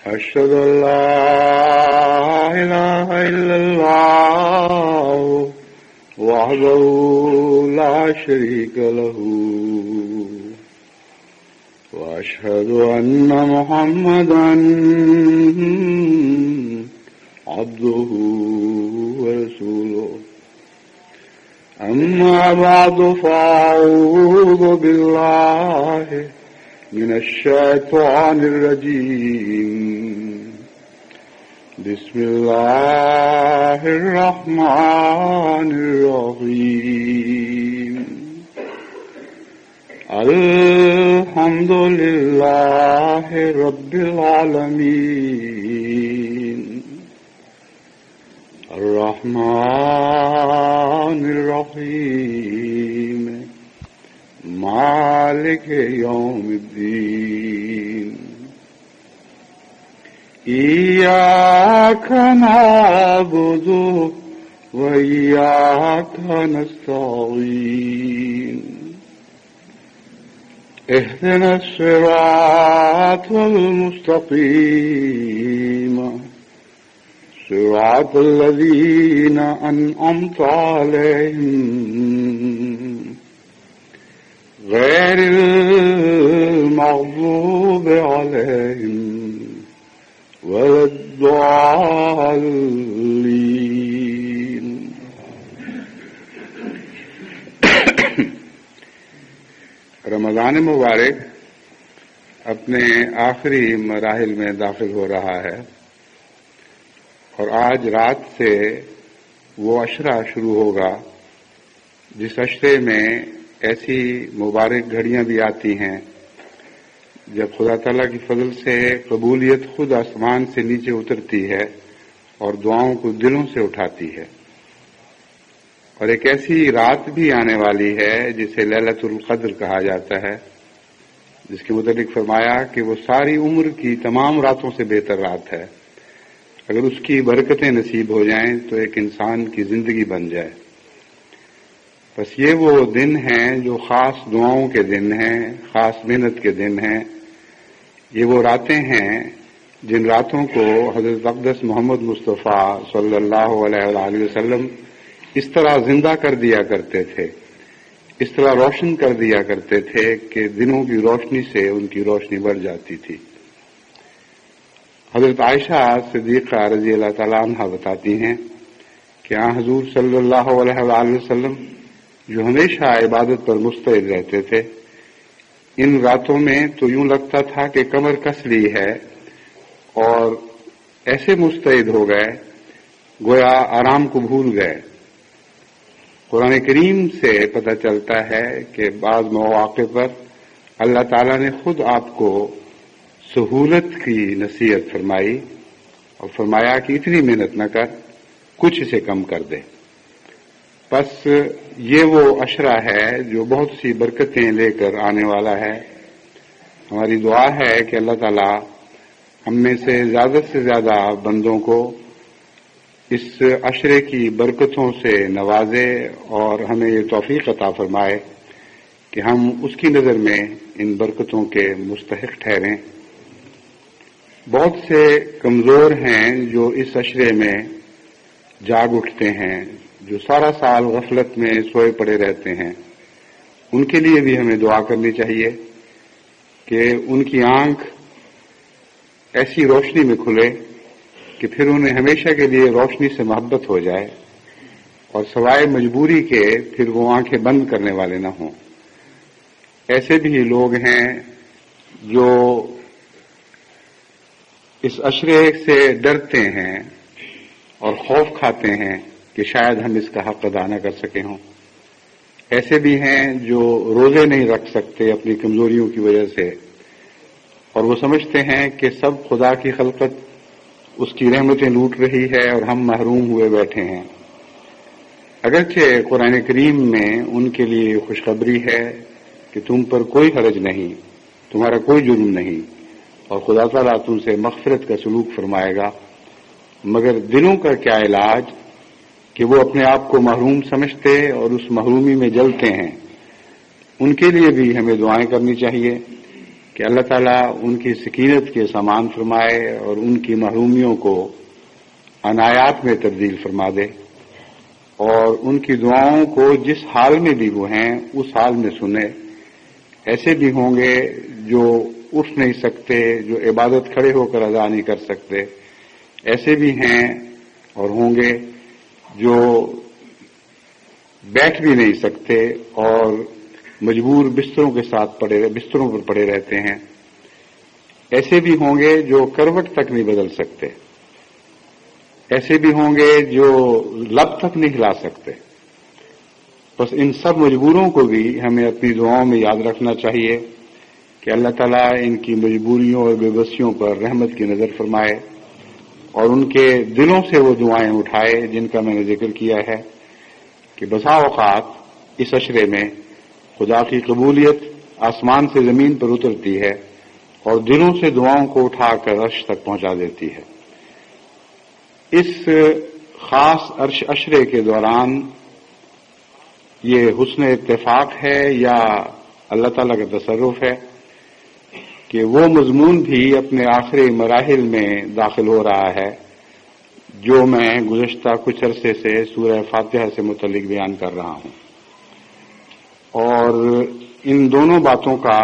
أشهد أن لا إله إلا الله وحده لا شريك له وأشهد أن محمدا عبده ورسوله أما بعد فأعوذ بالله من الشيطان الرجيم بسم الله الرحمن الرحيم الحمد لله رب العالمين الرحمن الرحيم مالك يوم الدين إياك نعبد وإياك نستعين اهدنا الصراط المستقيم صراط الذين أنعمت عليهم غير المغضوب عليهم ولا الضالين رمضان مبارک اپنے آخری مراحل میں داخل ہو رہا ہے اور آج رات سے وہ عشرہ شروع ہوگا جس عشرے میں ایسی مبارک گھڑیاں بھی آتی ہیں جب خدا تعالیٰ کی فضل سے قبولیت خود آسمان سے نیچے اترتی ہے اور دعاؤں کو دلوں سے اٹھاتی ہے، اور ایک ایسی رات بھی آنے والی ہے جسے لیلۃ القدر کہا جاتا ہے، جس کے متعلق فرمایا کہ وہ ساری عمر کی تمام راتوں سے بہتر رات ہے۔ اگر اس کی برکتیں نصیب ہو جائیں تو ایک انسان کی زندگی بن جائے۔ بس یہ وہ دن ہیں جو خاص دعاؤں کے دن ہیں، خاص محنت کے دن ہیں، یہ وہ راتیں ہیں جن راتوں کو حضرت اقدس محمد مصطفیٰ صلی اللہ علیہ وآلہ وسلم اس طرح زندہ کر دیا کرتے تھے، اس طرح روشن کر دیا کرتے تھے کہ دنوں کی روشنی سے ان کی روشنی بڑھ جاتی تھی۔ حضرت عائشہ صدیقہ رضی اللہ تعالیٰ عنہ بتاتی ہیں کہ حضور صلی اللہ علیہ وآلہ وسلم جو ہمیشہ عبادت پر مستعد رہتے تھے، ان راتوں میں تو یوں لگتا تھا کہ کمر کس لی ہے اور ایسے مستعد ہو گئے گویا آرام کو بھول گئے۔ قرآن کریم سے پتہ چلتا ہے کہ بعض مواقع پر اللہ تعالیٰ نے خود آپ کو سہولت کی نصیحت فرمائی اور فرمایا کہ اتنی محنت نہ کر، کچھ اسے کم کر دے۔ بس یہ وہ عشرہ ہے جو بہت سی برکتیں لے کر آنے والا ہے۔ ہماری دعا ہے کہ اللہ تعالیٰ ہم میں سے زیادہ بندوں کو اس عشرے کی برکتوں سے نوازے اور ہمیں یہ توفیق عطا فرمائے کہ ہم اس کی نظر میں ان برکتوں کے مستحق ٹھہریں۔ بہت سے کمزور ہیں جو اس عشرے میں جاگ اٹھتے ہیں، جو سارا سال غفلت میں سوئے پڑے رہتے ہیں، ان کے لیے بھی ہمیں دعا کرنی چاہیے کہ ان کی آنکھ ایسی روشنی میں کھلے کہ پھر انہیں ہمیشہ کے لیے روشنی سے محبت ہو جائے اور سوائے مجبوری کے پھر وہ آنکھیں بند کرنے والے نہ ہوں۔ ایسے بھی لوگ ہیں جو اس عشرے سے ڈرتے ہیں اور خوف کھاتے ہیں کہ شاید ہم اس کا حق ادا نہ کر سکے ہوں۔ ایسے بھی ہیں جو روزے نہیں رکھ سکتے اپنی کمزوریوں کی وجہ سے، اور وہ سمجھتے ہیں کہ سب خدا کی خلقت اس کی رحمتیں لوٹ رہی ہے اور ہم محروم ہوئے بیٹھے ہیں۔ اگرچہ قرآن کریم میں ان کے لیے خوشخبری ہے کہ تم پر کوئی حرج نہیں، تمہارا کوئی جرم نہیں، اور خدا تعالیٰ تم سے مغفرت کا سلوک فرمائے گا، مگر دلوں کا کیا علاج کہ وہ اپنے آپ کو محروم سمجھتے اور اس محرومی میں جلتے ہیں۔ ان کے لیے بھی ہمیں دعائیں کرنی چاہیے کہ اللہ تعالیٰ ان کی سکینت کے سامان فرمائے اور ان کی محرومیوں کو عنایات میں تبدیل فرما دے، اور ان کی دعاؤں کو جس حال میں بھی وہ ہیں اس حال میں سنے۔ ایسے بھی ہوں گے جو اٹھ نہیں سکتے، جو عبادت کھڑے ہو کر ادا نہیں کر سکتے، ایسے بھی ہیں اور ہوں گے جو بیٹھ بھی نہیں سکتے اور مجبور بستروں کے ساتھ بستروں پر پڑے رہتے ہیں، ایسے بھی ہوں گے جو کروٹ تک نہیں بدل سکتے، ایسے بھی ہوں گے جو لب تک نہیں ہلا سکتے۔ بس ان سب مجبوروں کو بھی ہمیں اپنی دعاؤں میں یاد رکھنا چاہیے کہ اللہ تعالیٰ ان کی مجبوریوں اور بے بسیوں پر رحمت کی نظر فرمائے اور ان کے دلوں سے وہ دعائیں اٹھائے جن کا میں نے ذکر کیا ہے کہ بسا اوقات اس عشرے میں خدا کی قبولیت آسمان سے زمین پر اترتی ہے اور دلوں سے دعاؤں کو اٹھا کر عرش تک پہنچا دیتی ہے۔ اس خاص عشرے کے دوران یہ حسن اتفاق ہے یا اللہ تعالیٰ کا تصرف ہے کہ وہ مضمون بھی اپنے آخری مراحل میں داخل ہو رہا ہے جو میں گزشتہ کچھ عرصے سے سورہ فاتحہ سے متعلق بیان کر رہا ہوں، اور ان دونوں باتوں کا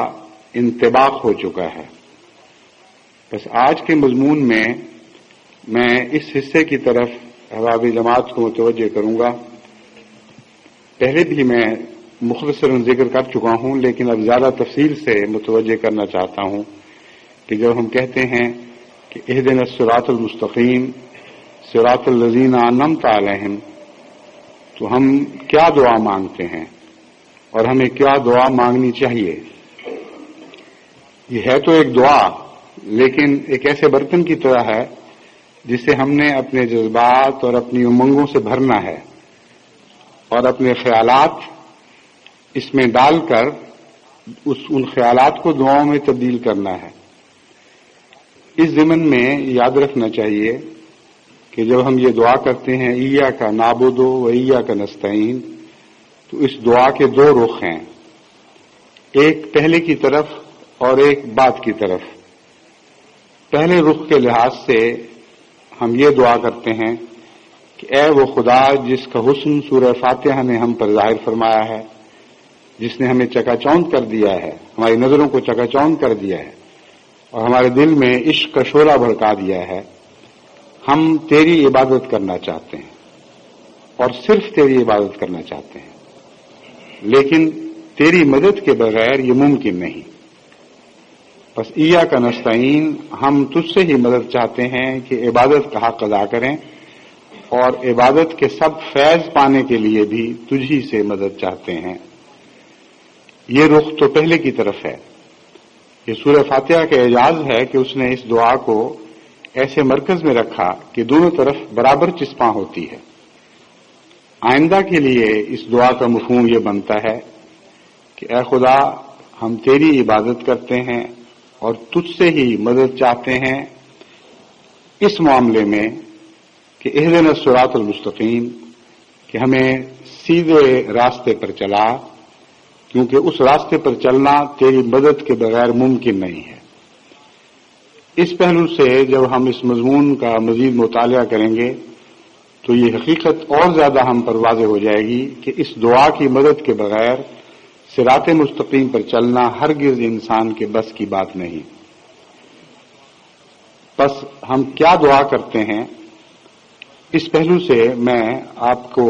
انطباق ہو چکا ہے۔ بس آج کے مضمون میں اس حصے کی طرف احباب جماعت کو متوجہ کروں گا۔ پہلے بھی میں مختصراً ذکر کر چکا ہوں، لیکن اب زیادہ تفصیل سے متوجہ کرنا چاہتا ہوں کہ جب ہم کہتے ہیں کہ اہدنا الصراط المستقیم صراط الذین انعمت علیہم، تو ہم کیا دعا مانگتے ہیں اور ہمیں کیا دعا مانگنی چاہیے؟ یہ ہے تو ایک دعا، لیکن ایک ایسے برتن کی طرح ہے جسے ہم نے اپنے جذبات اور اپنی امنگوں سے بھرنا ہے اور اپنے خیالات اس میں ڈال کر ان خیالات کو دعاؤں میں تبدیل کرنا ہے۔ اس ضمن میں یاد رکھنا چاہیے کہ جب ہم یہ دعا کرتے ہیں ایاک نعبد و ایاک نستعین، تو اس دعا کے دو رخ ہیں، ایک پہلے کی طرف اور ایک بعد کی طرف۔ پہلے رخ کے لحاظ سے ہم یہ دعا کرتے ہیں کہ اے وہ خدا جس کا حسن سورہ فاتحہ نے ہم پر ظاہر فرمایا ہے، جس نے ہمیں چکا چوند کر دیا ہے، ہماری نظروں کو چکا چوند کر دیا ہے اور ہمارے دل میں عشق کا شعلہ بھڑکا دیا ہے، ہم تیری عبادت کرنا چاہتے ہیں اور صرف تیری عبادت کرنا چاہتے ہیں، لیکن تیری مدد کے بغیر یہ ممکن نہیں۔ بس ایاک نستعین، ہم تجھ سے ہی مدد چاہتے ہیں کہ عبادت کا حق ادا کریں اور عبادت کے سب فیض پانے کے لیے بھی تجھ ہی سے مدد چاہتے ہیں۔ یہ رخ تو پہلے کی طرف ہے۔ یہ سورہ فاتحہ کا اعجاز ہے کہ اس نے اس دعا کو ایسے مرکز میں رکھا کہ دونوں طرف برابر چسپاں ہوتی ہے۔ آئندہ کے لیے اس دعا کا مفہوم یہ بنتا ہے کہ اے خدا، ہم تیری عبادت کرتے ہیں اور تجھ سے ہی مدد چاہتے ہیں اس معاملے میں کہ اہدنا الصراط المستقیم، کہ ہمیں سیدھے راستے پر چلا، کیونکہ اس راستے پر چلنا تیری مدد کے بغیر ممکن نہیں ہے۔ اس پہلو سے جب ہم اس مضمون کا مزید مطالعہ کریں گے تو یہ حقیقت اور زیادہ ہم پر واضح ہو جائے گی کہ اس دعا کی مدد کے بغیر صراط مستقیم پر چلنا ہرگز انسان کے بس کی بات نہیں۔ بس ہم کیا دعا کرتے ہیں، اس پہلو سے میں آپ کو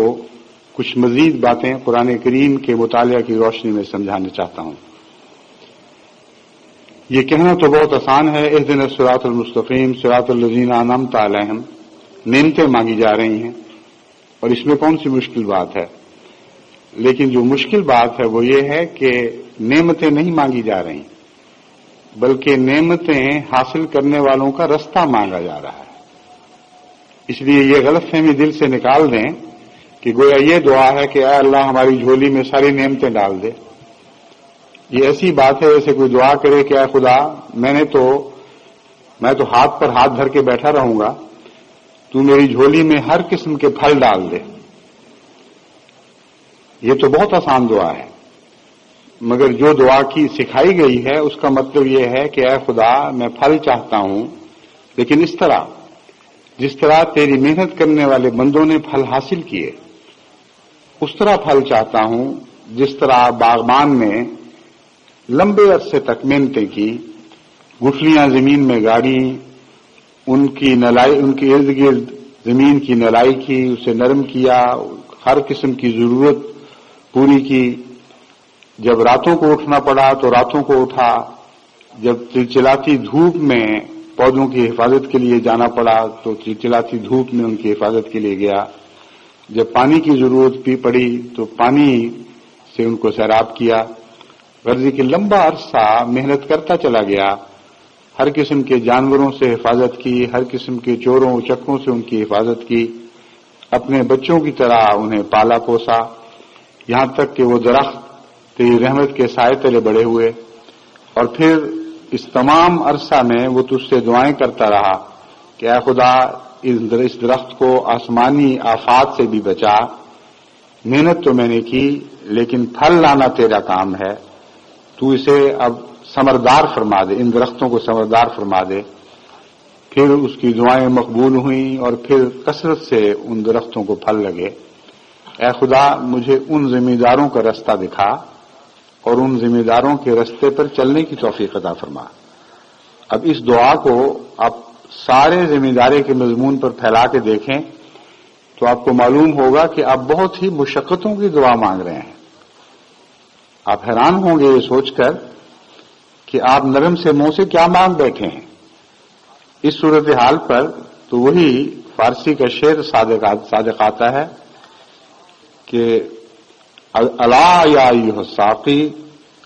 کچھ مزید باتیں قرآن کریم کے مطالعہ کی روشنی میں سمجھانا چاہتا ہوں۔ یہ کہنا تو بہت آسان ہے، اہدنا الصراط المستقیم صراط الذین انعمت علیہم، نعمتیں مانگی جا رہی ہیں اور اس میں کون سی مشکل بات ہے؟ لیکن جو مشکل بات ہے وہ یہ ہے کہ نعمتیں نہیں مانگی جا رہی، بلکہ نعمتیں حاصل کرنے والوں کا رستہ مانگا جا رہا ہے۔ اس لیے یہ غلط فہمی دل سے نکال دیں کہ گویا یہ دعا ہے کہ اے اللہ ہماری جھولی میں ساری نعمتیں ڈال دے۔ یہ ایسی بات ہے جیسے کوئی دعا کرے کہ اے خدا، میں تو ہاتھ پر ہاتھ دھر کے بیٹھا رہوں گا، تو میری جھولی میں ہر قسم کے پھل ڈال دے۔ یہ تو بہت آسان دعا ہے، مگر جو دعا کی سکھائی گئی ہے اس کا مطلب یہ ہے کہ اے خدا میں پھل چاہتا ہوں، لیکن اس طرح جس طرح تیری محنت کرنے والے بندوں نے پھل حاصل کیے، اس طرح پھل چاہتا ہوں جس طرح باغبان نے لمبے عرصے تک محنتیں کی، گٹھلیاں زمین میں گاڑی، ان کی ارد گرد زمین کی نلائی کی، اسے نرم کیا، ہر قسم کی ضرورت پوری کی۔ جب راتوں کو اٹھنا پڑا تو راتوں کو اٹھا، جب چلچلاتی دھوپ میں پودوں کی حفاظت کے لیے جانا پڑا تو چلچلاتی دھوپ میں ان کی حفاظت کے لیے گیا، جب پانی کی ضرورت بھی پڑی تو پانی سے ان کو سیراب کیا، غرضی کہ لمبا عرصہ محنت کرتا چلا گیا، ہر قسم کے جانوروں سے حفاظت کی، ہر قسم کے چوروں چکوں سے ان کی حفاظت کی، اپنے بچوں کی طرح انہیں پالا پوسا، یہاں تک کہ وہ درخت تیری رحمت کے سائے تلے بڑے ہوئے۔ اور پھر اس تمام عرصہ میں وہ تجھ سے دعائیں کرتا رہا کہ اے خدا اس درخت کو آسمانی آفات سے بھی بچا، محنت تو میں نے کی لیکن پھل لانا تیرا کام ہے، تو اسے اب ثمردار فرما دے، ان درختوں کو ثمردار فرما دے۔ پھر اس کی دعائیں مقبول ہوئیں اور پھر کثرت سے ان درختوں کو پھل لگے۔ اے خدا مجھے ان زمینداروں کا رستہ دکھا اور ان زمینداروں کے رستے پر چلنے کی توفیق عطا فرما۔ اب اس دعا کو آپ سارے زمینداری کے مضمون پر پھیلا کے دیکھیں تو آپ کو معلوم ہوگا کہ آپ بہت ہی مشقتوں کی دعا مانگ رہے ہیں۔ آپ حیران ہوں گے یہ سوچ کر کہ آپ نرم سے منہ سے کیا مانگ بیٹھے ہیں۔ اس صورتحال پر تو وہی فارسی کا شعر صادق آتا ہے کہ الا یا ایھا الساقی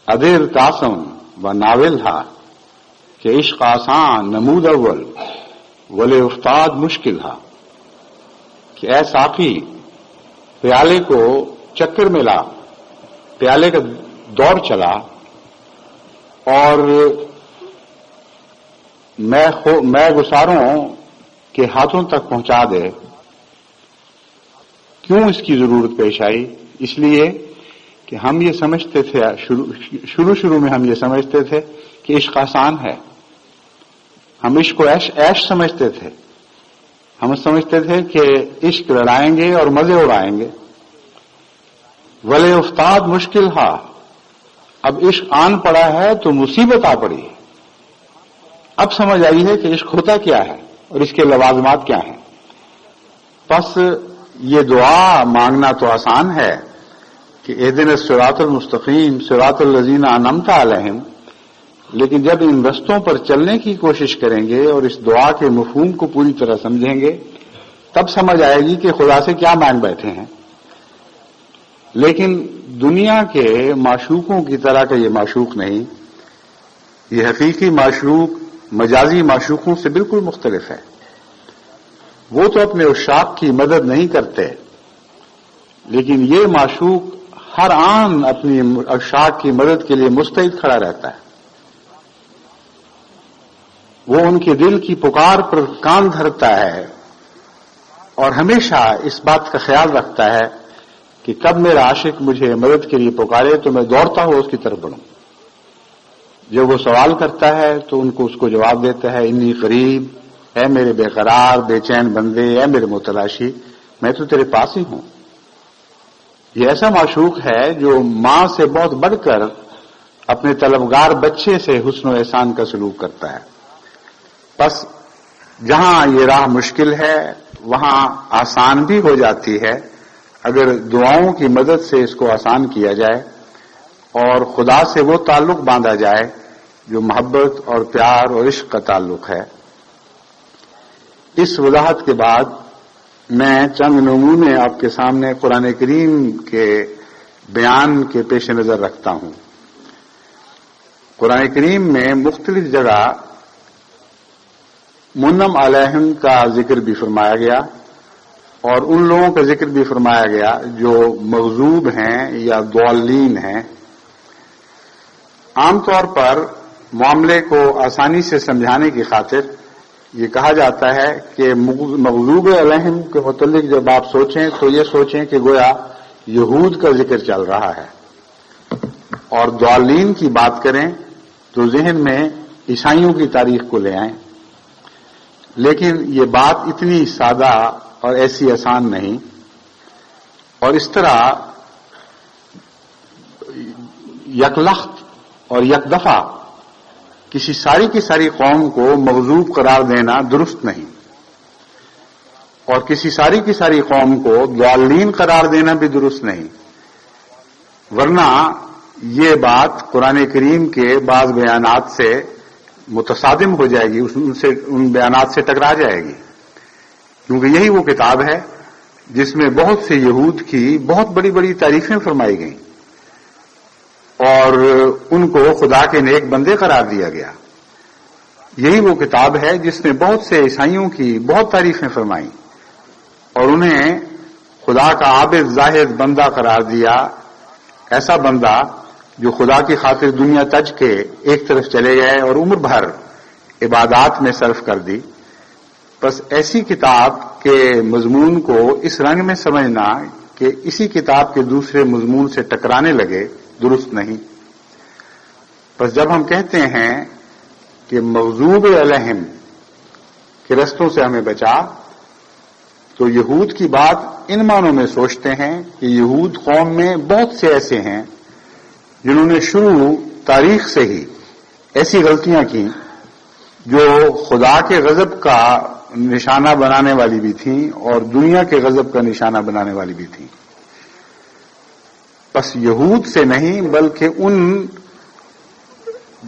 ادر قاسم و ناول تھا کہ عشق آسان نمود اول ولے افتاد مشکل تھا، کہ اے ساقی پیالے کو چکر میں لا، پیالے کا دور چلا اور میں گساروں کے ہاتھوں تک پہنچا دے۔ کیوں اس کی ضرورت پیش آئی؟ اس لیے کہ ہم یہ سمجھتے تھے شروع میں ہم یہ سمجھتے تھے کہ عشق آسان ہے، ہم عشق کو عیش سمجھتے تھے، ہم سمجھتے تھے کہ عشق لڑائیں گے اور مزے اڑائیں گے۔ ولے افتاد مشکل ہا، اب عشق آن پڑا ہے تو مصیبت آ پڑی، اب سمجھ آئی ہے کہ عشق ہوتا کیا ہے اور اس کے لوازمات کیا ہیں۔ پس یہ دعا مانگنا تو آسان ہے کہ اہدنا الصراط المستقیم صراط الذین انعمت علیہم، لیکن جب ان رستوں پر چلنے کی کوشش کریں گے اور اس دعا کے مفہوم کو پوری طرح سمجھیں گے تب سمجھ آئے گی کہ خدا سے کیا مانگ بیٹھے ہیں۔ لیکن دنیا کے معشوقوں کی طرح کا یہ معشوق نہیں، یہ حقیقی معشوق مجازی معشوقوں سے بالکل مختلف ہے۔ وہ تو اپنے عشاق کی مدد نہیں کرتے، لیکن یہ معشوق ہر آن اپنی عشاق کی مدد کے لیے مستعد کھڑا رہتا ہے۔ وہ ان کے دل کی پکار پر کان دھرتا ہے اور ہمیشہ اس بات کا خیال رکھتا ہے کہ کب میرا عاشق مجھے مدد کے لیے پکارے تو میں دوڑتا ہوا اس کی طرف بڑھوں۔ جب وہ سوال کرتا ہے تو ان کو اس کو جواب دیتا ہے انی قریب، اے میرے بے قرار بے چین بندے، اے میرے متلاشی، میں تو تیرے پاس ہی ہوں۔ یہ ایسا معشوق ہے جو ماں سے بہت بڑھ کر اپنے طلبگار بچے سے حسن و احسان کا سلوک کرتا ہے۔ بس جہاں یہ راہ مشکل ہے وہاں آسان بھی ہو جاتی ہے اگر دعاؤں کی مدد سے اس کو آسان کیا جائے اور خدا سے وہ تعلق باندھا جائے جو محبت اور پیار اور عشق کا تعلق ہے۔ اس وضاحت کے بعد میں چند نمونے آپ کے سامنے قرآن کریم کے بیان کے پیش نظر رکھتا ہوں۔ قرآن کریم میں مختلف جگہ منعم علیہم کا ذکر بھی فرمایا گیا اور ان لوگوں کا ذکر بھی فرمایا گیا جو مغضوب ہیں یا ضالین ہیں۔ عام طور پر معاملے کو آسانی سے سمجھانے کی خاطر یہ کہا جاتا ہے کہ مغضوب علیہم کے متعلق جب آپ سوچیں تو یہ سوچیں کہ گویا یہود کا ذکر چل رہا ہے اور ضالین کی بات کریں تو ذہن میں عیسائیوں کی تاریخ کو لے آئیں، لیکن یہ بات اتنی سادہ اور ایسی آسان نہیں، اور اس طرح یک لخت اور یک دفعہ کسی ساری کی ساری قوم کو مغضوب قرار دینا درست نہیں، اور کسی ساری کی ساری قوم کو ضالین قرار دینا بھی درست نہیں، ورنہ یہ بات قرآن کریم کے بعض بیانات سے متصادم ہو جائے گی، ان بیانات سے ٹکرا جائے گی، کیونکہ یہی وہ کتاب ہے جس میں بہت سے یہود کی بہت بڑی بڑی تعریفیں فرمائی گئیں اور ان کو خدا کے نیک بندے قرار دیا گیا۔ یہی وہ کتاب ہے جس نے بہت سے عیسائیوں کی بہت تعریفیں فرمائیں اور انہیں خدا کا عابد زاہد بندہ قرار دیا، ایسا بندہ جو خدا کی خاطر دنیا تج کے ایک طرف چلے گئے اور عمر بھر عبادات میں صرف کر دی۔ بس ایسی کتاب کے مضمون کو اس رنگ میں سمجھنا کہ اسی کتاب کے دوسرے مضمون سے ٹکرانے لگے درست نہیں۔ بس جب ہم کہتے ہیں کہ مغضوب علیہم کے رستوں سے ہمیں بچا، تو یہود کی بات ان معنوں میں سوچتے ہیں کہ یہود قوم میں بہت سے ایسے ہیں جنہوں نے شروع تاریخ سے ہی ایسی غلطیاں کی جو خدا کے غضب کا نشانہ بنانے والی بھی تھیں اور دنیا کے غضب کا نشانہ بنانے والی بھی تھیں۔ بس یہود سے نہیں بلکہ ان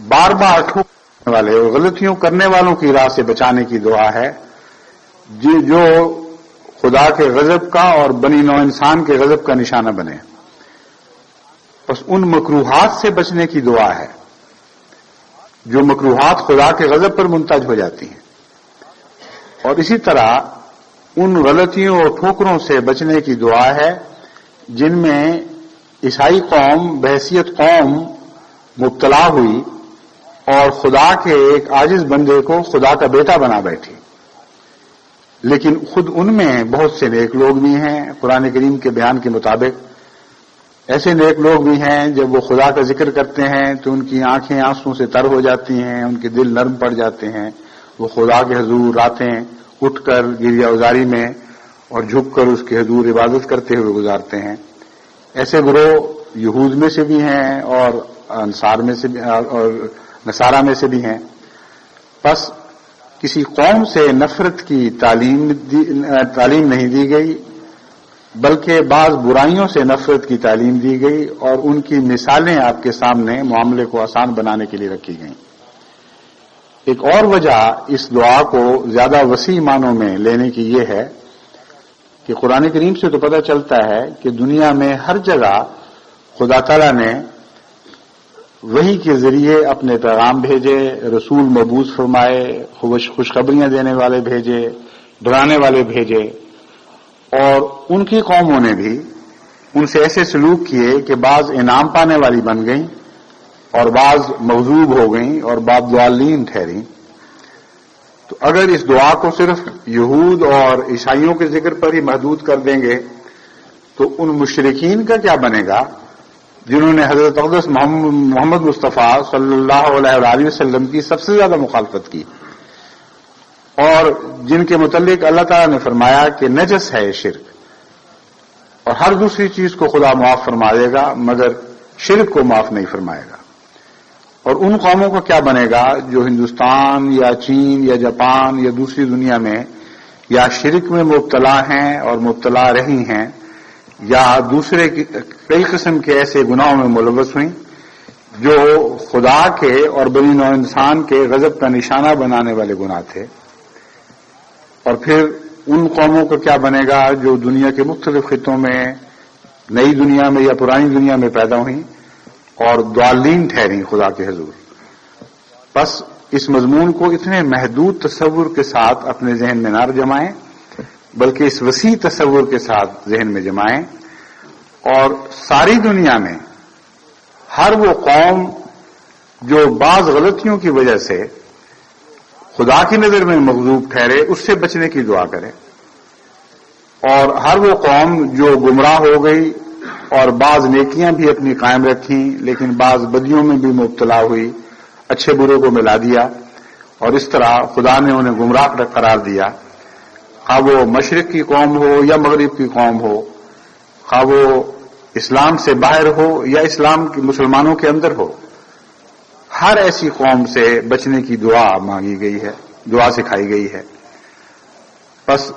بار بار ٹھوکنے والے اور غلطیوں کرنے والوں کی راہ سے بچانے کی دعا ہے جو خدا کے غضب کا اور بنی نوع انسان کے غضب کا نشانہ بنے۔ بس ان مکروہات سے بچنے کی دعا ہے جو مکروہات خدا کے غضب پر منتج ہو جاتی ہیں، اور اسی طرح ان غلطیوں اور ٹھوکروں سے بچنے کی دعا ہے جن میں عیسائی قوم بحیثیت قوم مبتلا ہوئی اور خدا کے ایک عاجز بندے کو خدا کا بیٹا بنا بیٹھی۔ لیکن خود ان میں بہت سے نیک لوگ بھی ہیں، قرآن کریم کے بیان کے مطابق ایسے نیک لوگ بھی ہیں جب وہ خدا کا ذکر کرتے ہیں تو ان کی آنکھیں آنسوں سے تر ہو جاتی ہیں، ان کے دل نرم پڑ جاتے ہیں، وہ خدا کے حضور راتیں اٹھ کر گریہ ازاری میں اور جھک کر اس کے حضور عبادت کرتے ہوئے گزارتے ہیں۔ ایسے گروہ یہود میں سے بھی ہیں اور انصار میں سے بھی اور نصارہ میں سے بھی ہیں۔ بس کسی قوم سے نفرت کی تعلیم نہیں دی گئی بلکہ بعض برائیوں سے نفرت کی تعلیم دی گئی اور ان کی مثالیں آپ کے سامنے معاملے کو آسان بنانے کے لیے رکھی گئیں۔ ایک اور وجہ اس دعا کو زیادہ وسیع معنوں میں لینے کی یہ ہے کہ قرآن کریم سے تو پتہ چلتا ہے کہ دنیا میں ہر جگہ خدا تعالیٰ نے وحی کے ذریعے اپنے پیغام بھیجے، رسول مبعوث فرمائے، خوشخبریاں دینے والے بھیجے، ڈرانے والے بھیجے، اور ان کی قوموں نے بھی ان سے ایسے سلوک کیے کہ بعض انعام پانے والی بن گئیں اور بعض مغضوب ہو گئیں اور بعض ضالین ٹھہریں۔ تو اگر اس دعا کو صرف یہود اور عیسائیوں کے ذکر پر ہی محدود کر دیں گے تو ان مشرکین کا کیا بنے گا جنہوں نے حضرت اقدس محمد مصطفیٰ صلی اللہ علیہ وآلہ وسلم کی سب سے زیادہ مخالفت کی اور جن کے متعلق اللہ تعالیٰ نے فرمایا کہ نجس ہے شرک، اور ہر دوسری چیز کو خدا معاف فرما دے گا مگر شرک کو معاف نہیں فرمائے گا۔ اور ان قوموں کا کیا بنے گا جو ہندوستان یا چین یا جاپان یا دوسری دنیا میں یا شرک میں مبتلا ہیں اور مبتلا رہی ہیں یا دوسرے کئی قسم کے ایسے گناہوں میں ملوث ہوئیں جو خدا کے اور بنی نوع انسان کے غضب کا نشانہ بنانے والے گناہ تھے۔ اور پھر ان قوموں کا کیا بنے گا جو دنیا کے مختلف خطوں میں نئی دنیا میں یا پرانی دنیا میں پیدا ہوئیں اور ضالین ٹھہریں خدا کے حضور۔ بس اس مضمون کو اتنے محدود تصور کے ساتھ اپنے ذہن میں نہ جمائیں بلکہ اس وسیع تصور کے ساتھ ذہن میں جمائیں، اور ساری دنیا میں ہر وہ قوم جو بعض غلطیوں کی وجہ سے خدا کی نظر میں مغضوب ٹھہرے اس سے بچنے کی دعا کرے، اور ہر وہ قوم جو گمراہ ہو گئی اور بعض نیکیاں بھی اپنی قائم رکھیں لیکن بعض بدیوں میں بھی مبتلا ہوئی، اچھے برے کو ملا دیا، اور اس طرح خدا نے انہیں گمراہ قرار دیا، خواہ وہ مشرق کی قوم ہو یا مغرب کی قوم ہو، خواہ وہ اسلام سے باہر ہو یا اسلام کے مسلمانوں کے اندر ہو، ہر ایسی قوم سے بچنے کی دعا مانگی گئی ہے، دعا سکھائی گئی ہے۔ بس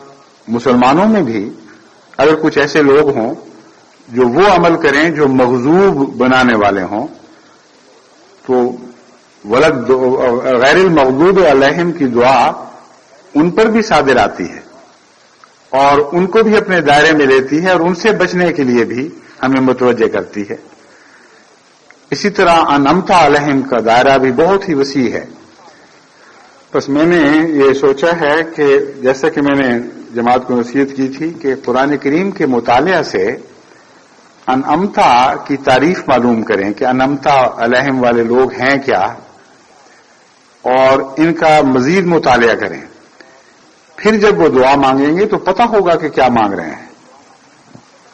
مسلمانوں میں بھی اگر کچھ ایسے لوگ ہوں جو وہ عمل کریں جو مغضوب بنانے والے ہوں، تو غیر المغضوب علیہم کی دعا ان پر بھی صادر آتی ہے اور ان کو بھی اپنے دائرے میں لیتی ہے اور ان سے بچنے کے لیے بھی ہمیں متوجہ کرتی ہے۔ اسی طرح انعمت علیہم کا دائرہ بھی بہت ہی وسیع ہے۔ بس میں نے یہ سوچا ہے کہ جیسا کہ میں نے جماعت کو نصیحت کی تھی کہ قرآن کریم کے مطالعہ سے انعمتا کی تعریف معلوم کریں کہ انعمتا علیہم والے لوگ ہیں کیا، اور ان کا مزید مطالعہ کریں، پھر جب وہ دعا مانگیں گے تو پتہ ہوگا کہ کیا مانگ رہے ہیں۔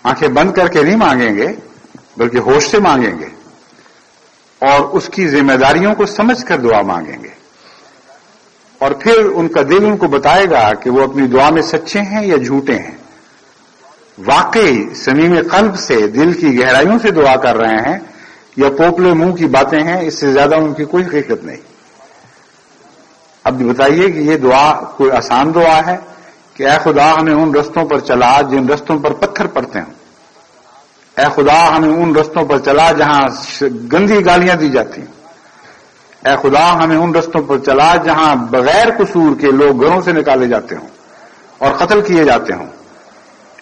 آنکھیں بند کر کے نہیں مانگیں گے بلکہ ہوش سے مانگیں گے اور اس کی ذمہ داریوں کو سمجھ کر دعا مانگیں گے، اور پھر ان کا دل ان کو بتائے گا کہ وہ اپنی دعا میں سچے ہیں یا جھوٹے ہیں، واقعی صمیم قلب سے دل کی گہرائیوں سے دعا کر رہے ہیں یا پوپلے منہ کی باتیں ہیں، اس سے زیادہ ان کی کوئی حقیقت نہیں۔ اب بتائیے کہ یہ دعا کوئی آسان دعا ہے کہ اے خدا ہمیں ان رستوں پر چلا جن رستوں پر پتھر پڑتے ہوں، اے خدا ہمیں ان رستوں پر چلا جہاں گندی گالیاں دی جاتی ہیں، اے خدا ہمیں ان رستوں پر چلا جہاں بغیر قصور کے لوگ گھروں سے نکالے جاتے ہوں اور قتل کیے جاتے ہوں،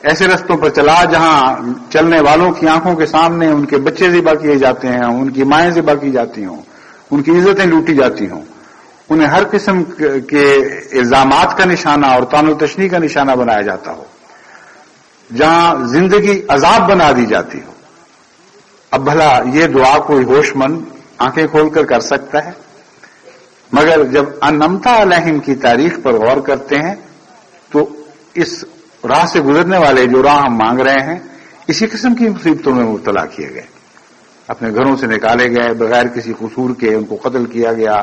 ایسے رستوں پر چلا جہاں چلنے والوں کی آنکھوں کے سامنے ان کے بچے ذبح کیے جاتے ہیں، ان کی مائیں ذبح کی جاتی ہوں، ان کی عزتیں لوٹی جاتی ہوں، انہیں ہر قسم کے الزامات کا نشانہ اور طعن و تشنیع کا نشانہ بنایا جاتا ہو، جہاں زندگی عذاب بنا دی جاتی ہو۔ اب بھلا یہ دعا کوئی ہوش مند آنکھیں کھول کر سکتا ہے؟ مگر جب انعمت علیہم کی تاریخ پر غور کرتے ہیں تو اس راہ سے گزرنے والے جو راہ ہم مانگ رہے ہیں اسی قسم کی مصیبتوں میں مبتلا کیے گئے، اپنے گھروں سے نکالے گئے بغیر کسی قصور کے، ان کو قتل کیا گیا،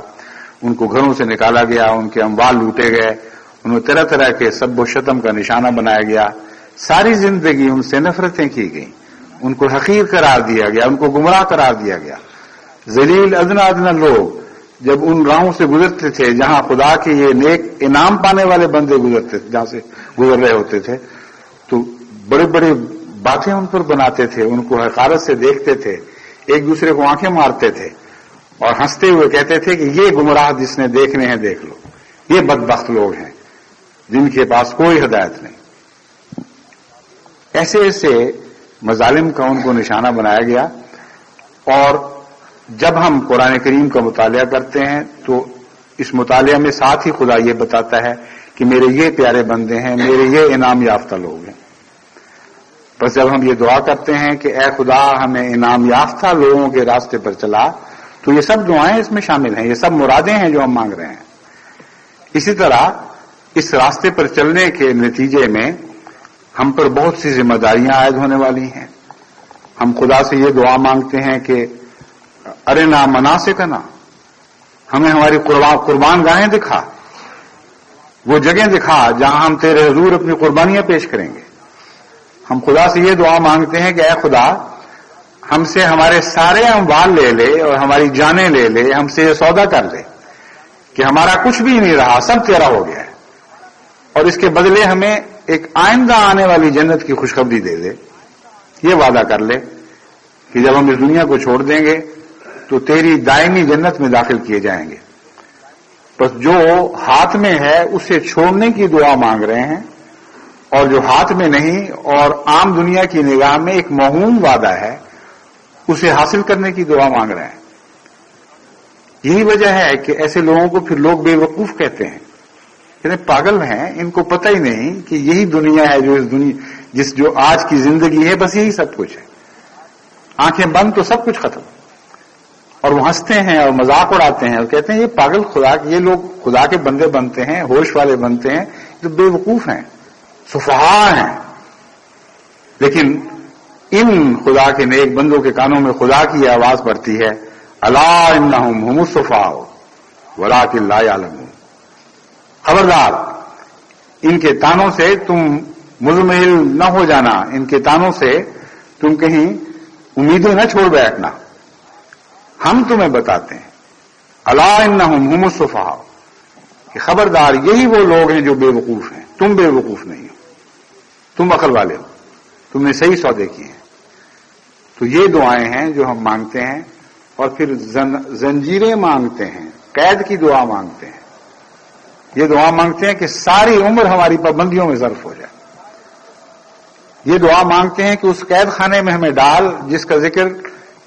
ان کو گھروں سے نکالا گیا، ان کے اموال لوٹے گئے، انہیں طرح طرح کے سب و شتم کا نشانہ بنایا گیا، ساری زندگی ان سے نفرتیں کی گئیں، ان کو حقیر قرار دیا گیا، ان کو گمراہ قرار دیا گیا۔ ذلیل ادنا ادنا لوگ جب ان راہوں سے گزرتے تھے جہاں خدا کے یہ نیک انعام پانے والے بندے گزرتے تھے، جہاں سے گزر رہے ہوتے تھے، تو بڑے بڑے باتیں ان پر بناتے تھے، ان کو حقارت سے دیکھتے تھے، ایک دوسرے کو آنکھیں مارتے تھے اور ہنستے ہوئے کہتے تھے کہ یہ گمراہ جس نے دیکھنے ہیں دیکھ لو، یہ بدبخت لوگ ہیں جن کے پاس کوئی ہدایت نہیں۔ ایسے ایسے مظالم کا ان کو نشانہ بنایا گیا، اور جب ہم قرآن کریم کا مطالعہ کرتے ہیں تو اس مطالعہ میں ساتھ ہی خدا یہ بتاتا ہے کہ میرے یہ پیارے بندے ہیں، میرے یہ انعام یافتہ لوگ ہیں۔ بس جب ہم یہ دعا کرتے ہیں کہ اے خدا ہمیں انعام یافتہ لوگوں کے راستے پر چلا، تو یہ سب دعائیں اس میں شامل ہیں، یہ سب مرادیں ہیں جو ہم مانگ رہے ہیں۔ اسی طرح اس راستے پر چلنے کے نتیجے میں ہم پر بہت سی ذمہ داریاں عائد ہونے والی ہیں۔ ہم خدا سے یہ دعا مانگتے ہیں کہ ارنا مناسکنا، ہمیں ہماری قربان گاہیں دکھا، وہ جگہیں دکھا جہاں ہم تیرے حضور اپنی قربانیاں پیش کریں گے۔ ہم خدا سے یہ دعا مانگتے ہیں کہ اے خدا ہم سے ہمارے سارے اموال لے لے اور ہماری جانیں لے لے، ہم سے یہ سودا کر لے کہ ہمارا کچھ بھی نہیں رہا، سب تیرا ہو گیا ہے، اور اس کے بدلے ہمیں ایک آئندہ آنے والی جنت کی خوشخبری دے دے۔ یہ وعدہ کر لے کہ جب ہم اس دنیا کو چھوڑ دیں گے تو تیری دائمی جنت میں داخل کیے جائیں گے۔ بس جو ہاتھ میں ہے اسے چھوڑنے کی دعا مانگ رہے ہیں، اور جو ہاتھ میں نہیں اور عام دنیا کی نگاہ میں ایک موہوم وعدہ ہے اسے حاصل کرنے کی دعا مانگ رہے ہیں۔ یہی وجہ ہے کہ ایسے لوگوں کو پھر لوگ بے وقوف کہتے ہیں، یعنی پاگل ہیں، ان کو پتہ ہی نہیں کہ یہی دنیا ہے، جو آج کی زندگی ہے، بس یہی سب کچھ ہے۔ آنکھیں بند تو سب کچھ ختم، اور وہ ہنستے ہیں اور مذاق اڑاتے ہیں اور کہتے ہیں یہ پاگل خدا، یہ لوگ خدا کے بندے بنتے ہیں، ہوش والے بنتے ہیں، جو بے وقوف ہیں، سفہاء ہیں۔ لیکن ان خدا کے نیک بندوں کے کانوں میں خدا کی آواز پڑتی ہے، الا انہم هم الصفاء ولکن لا یعلمون، خبردار ان کے تانوں سے تم مزمحل نہ ہو جانا، ان کے تانوں سے تم کہیں امیدیں نہ چھوڑ بیٹھنا، ہم تمہیں بتاتے ہیں، الا انہم هم الصفاء، کہ خبردار یہی وہ لوگ ہیں جو بے وقوف ہیں، تم بے وقوف نہیں ہو، تم عقل والے ہو، تم نے صحیح سودے کیے ہیں۔ تو یہ دعائیں ہیں جو ہم مانگتے ہیں، اور پھر زنجیریں مانگتے ہیں، قید کی دعا مانگتے ہیں، یہ دعا مانگتے ہیں کہ ساری عمر ہماری پابندیوں میں ظرف ہو جائے، یہ دعا مانگتے ہیں کہ اس قید خانے میں ہمیں ڈال جس کا ذکر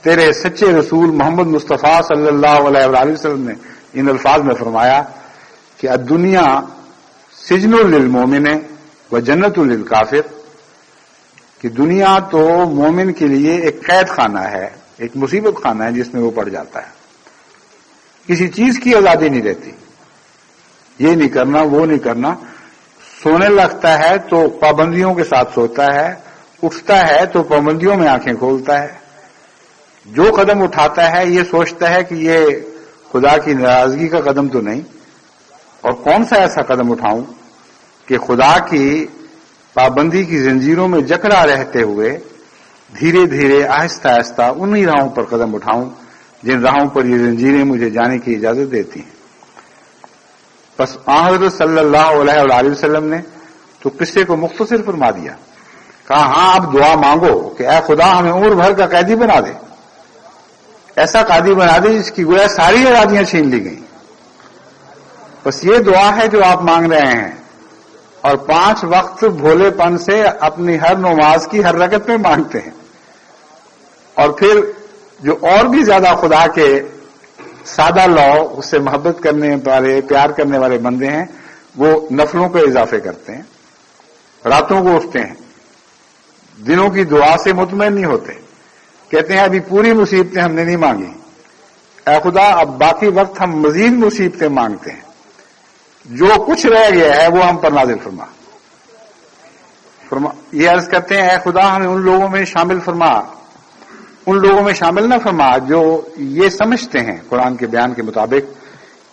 تیرے سچے رسول محمد مصطفیٰ صلی اللہ علیہ وآلہ وسلم نے ان الفاظ میں فرمایا کہ الدنیا سجن للمومن و جنت للکافر، کہ دنیا تو مومن کے لیے ایک قید خانہ ہے، ایک مصیبت خانہ ہے جس میں وہ پڑ جاتا ہے، کسی چیز کی آزادی نہیں رہتی، یہ نہیں کرنا وہ نہیں کرنا، سونے لگتا ہے تو پابندیوں کے ساتھ سوتا ہے، اٹھتا ہے تو پابندیوں میں آنکھیں کھولتا ہے، جو قدم اٹھاتا ہے یہ سوچتا ہے کہ یہ خدا کی ناراضگی کا قدم تو نہیں، اور کون سا ایسا قدم اٹھاؤں کہ خدا کی پابندی کی زنجیروں میں جکڑا رہتے ہوئے دھیرے دھیرے آہستہ آہستہ انہی راہوں پر قدم اٹھاؤں جن راہوں پر یہ زنجیریں مجھے جانے کی اجازت دیتی ہیں۔ بس حضرت صلی اللہ علیہ وآلہ وسلم نے تو قصے کو مختصر فرما دیا، کہا ہاں اب دعا مانگو کہ اے خدا ہمیں عمر بھر کا قیدی بنا دے، ایسا قیدی بنا دے جس کی گویا ساری آزادیاں چھین لی گئیں۔ بس یہ دعا ہے جو آپ مانگ رہے ہیں، اور 5 وقت بھولے پن سے اپنی ہر نماز کی ہر رکعت میں مانگتے ہیں، اور پھر جو اور بھی زیادہ خدا کے سادہ لو اس سے محبت کرنے والے پیار کرنے والے بندے ہیں وہ نفلوں کے اضافے کرتے ہیں، راتوں کو اٹھتے ہیں، دنوں کی دعا سے مطمئن نہیں ہوتے، کہتے ہیں ابھی پوری مصیبتیں ہم نے نہیں مانگی، اے خدا اب باقی وقت ہم مزید مصیبتیں مانگتے ہیں، جو کچھ رہ گیا ہے وہ ہم پر نازل فرما۔ یہ عرض کرتے ہیں اے خدا ہمیں ان لوگوں میں شامل فرما، ان لوگوں میں شامل نہ فرما جو یہ سمجھتے ہیں قرآن کے بیان کے مطابق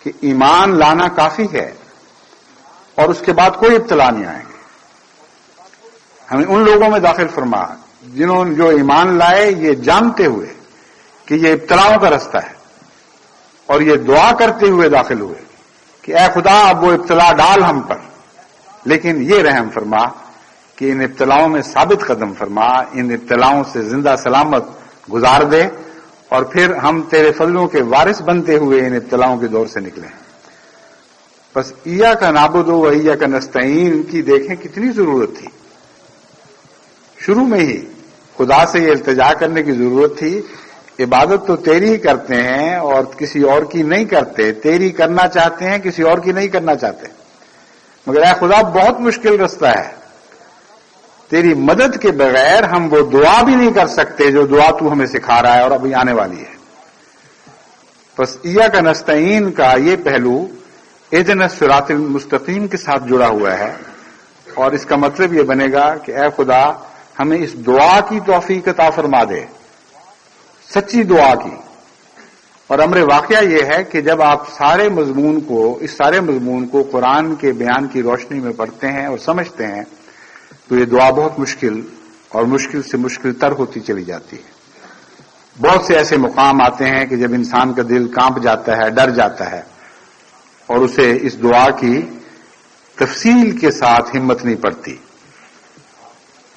کہ ایمان لانا کافی ہے اور اس کے بعد کوئی ابتلا نہیں آئیں گے، ہمیں ان لوگوں میں داخل فرما جنہوں نے جو ایمان لائے یہ جانتے ہوئے کہ یہ ابتلاؤں کا رستہ ہے، اور یہ دعا کرتے ہوئے داخل ہوئے کہ اے خدا اب وہ ابتلا ڈال ہم پر، لیکن یہ رحم فرما کہ ان ابتلاؤں میں ثابت قدم فرما، ان ابتلاؤں سے زندہ سلامت گزار دے، اور پھر ہم تیرے فضلوں کے وارث بنتے ہوئے ان ابتلاؤں کے دور سے نکلیں۔ بس ایاک نعبد و ایاک نستعین کی دیکھیں کتنی ضرورت تھی، شروع میں ہی خدا سے یہ التجا کرنے کی ضرورت تھی، عبادت تو تیری ہی کرتے ہیں اور کسی اور کی نہیں کرتے، تیری کرنا چاہتے ہیں کسی اور کی نہیں کرنا چاہتے، مگر اے خدا بہت مشکل رستہ ہے، تیری مدد کے بغیر ہم وہ دعا بھی نہیں کر سکتے جو دعا تو ہمیں سکھا رہا ہے اور ابھی آنے والی ہے۔ بس ایاک نستعین کا یہ پہلو اہدنا الصراط المستقیم کے ساتھ جڑا ہوا ہے، اور اس کا مطلب یہ بنے گا کہ اے خدا ہمیں اس دعا کی توفیق عطا فرما دے، سچی دعا کی۔ اور امر واقعہ یہ ہے کہ جب آپ اس سارے مضمون کو قرآن کے بیان کی روشنی میں پڑھتے ہیں اور سمجھتے ہیں تو یہ دعا بہت مشکل اور مشکل سے مشکل تر ہوتی چلی جاتی ہے۔ بہت سے ایسے مقام آتے ہیں کہ جب انسان کا دل کانپ جاتا ہے، ڈر جاتا ہے، اور اسے اس دعا کی تفصیل کے ساتھ ہمت نہیں پڑتی،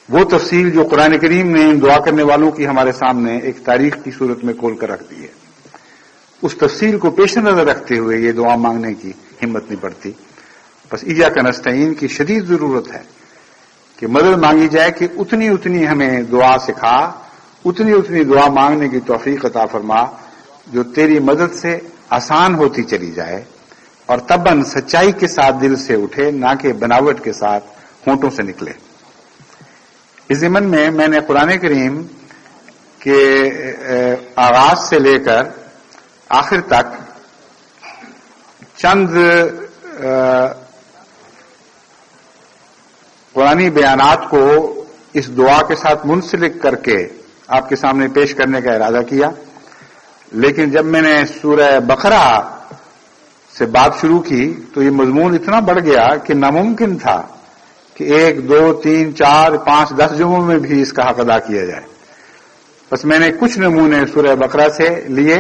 وہ تفصیل جو قرآن کریم نے ان دعا کرنے والوں کی ہمارے سامنے ایک تاریخ کی صورت میں کھول کر رکھ دی ہے، اس تفصیل کو پیش نظر رکھتے ہوئے یہ دعا مانگنے کی ہمت نہیں پڑتی۔ بس ایاک نستعین کی شدید ضرورت ہے کہ مدد مانگی جائے کہ اتنی ہمیں دعا سکھا، اتنی دعا مانگنے کی توفیق عطا فرما جو تیری مدد سے آسان ہوتی چلی جائے، اور تباً سچائی کے ساتھ دل سے اٹھے، نہ کہ بناوٹ کے ساتھ ہونٹوں سے نکلے۔ اس ضمن میں نے قرآن کریم کے آغاز سے لے کر آخر تک چند قرآنی بیانات کو اس دعا کے ساتھ منسلک کر کے آپ کے سامنے پیش کرنے کا ارادہ کیا، لیکن جب میں نے سورہ بقرہ سے بات شروع کی تو یہ مضمون اتنا بڑھ گیا کہ ناممکن تھا کہ 1 2 3 4 5 10 جمعوں میں بھی اس کا حق ادا کیا جائے۔ بس میں نے کچھ نمونے سورہ بقرہ سے لیے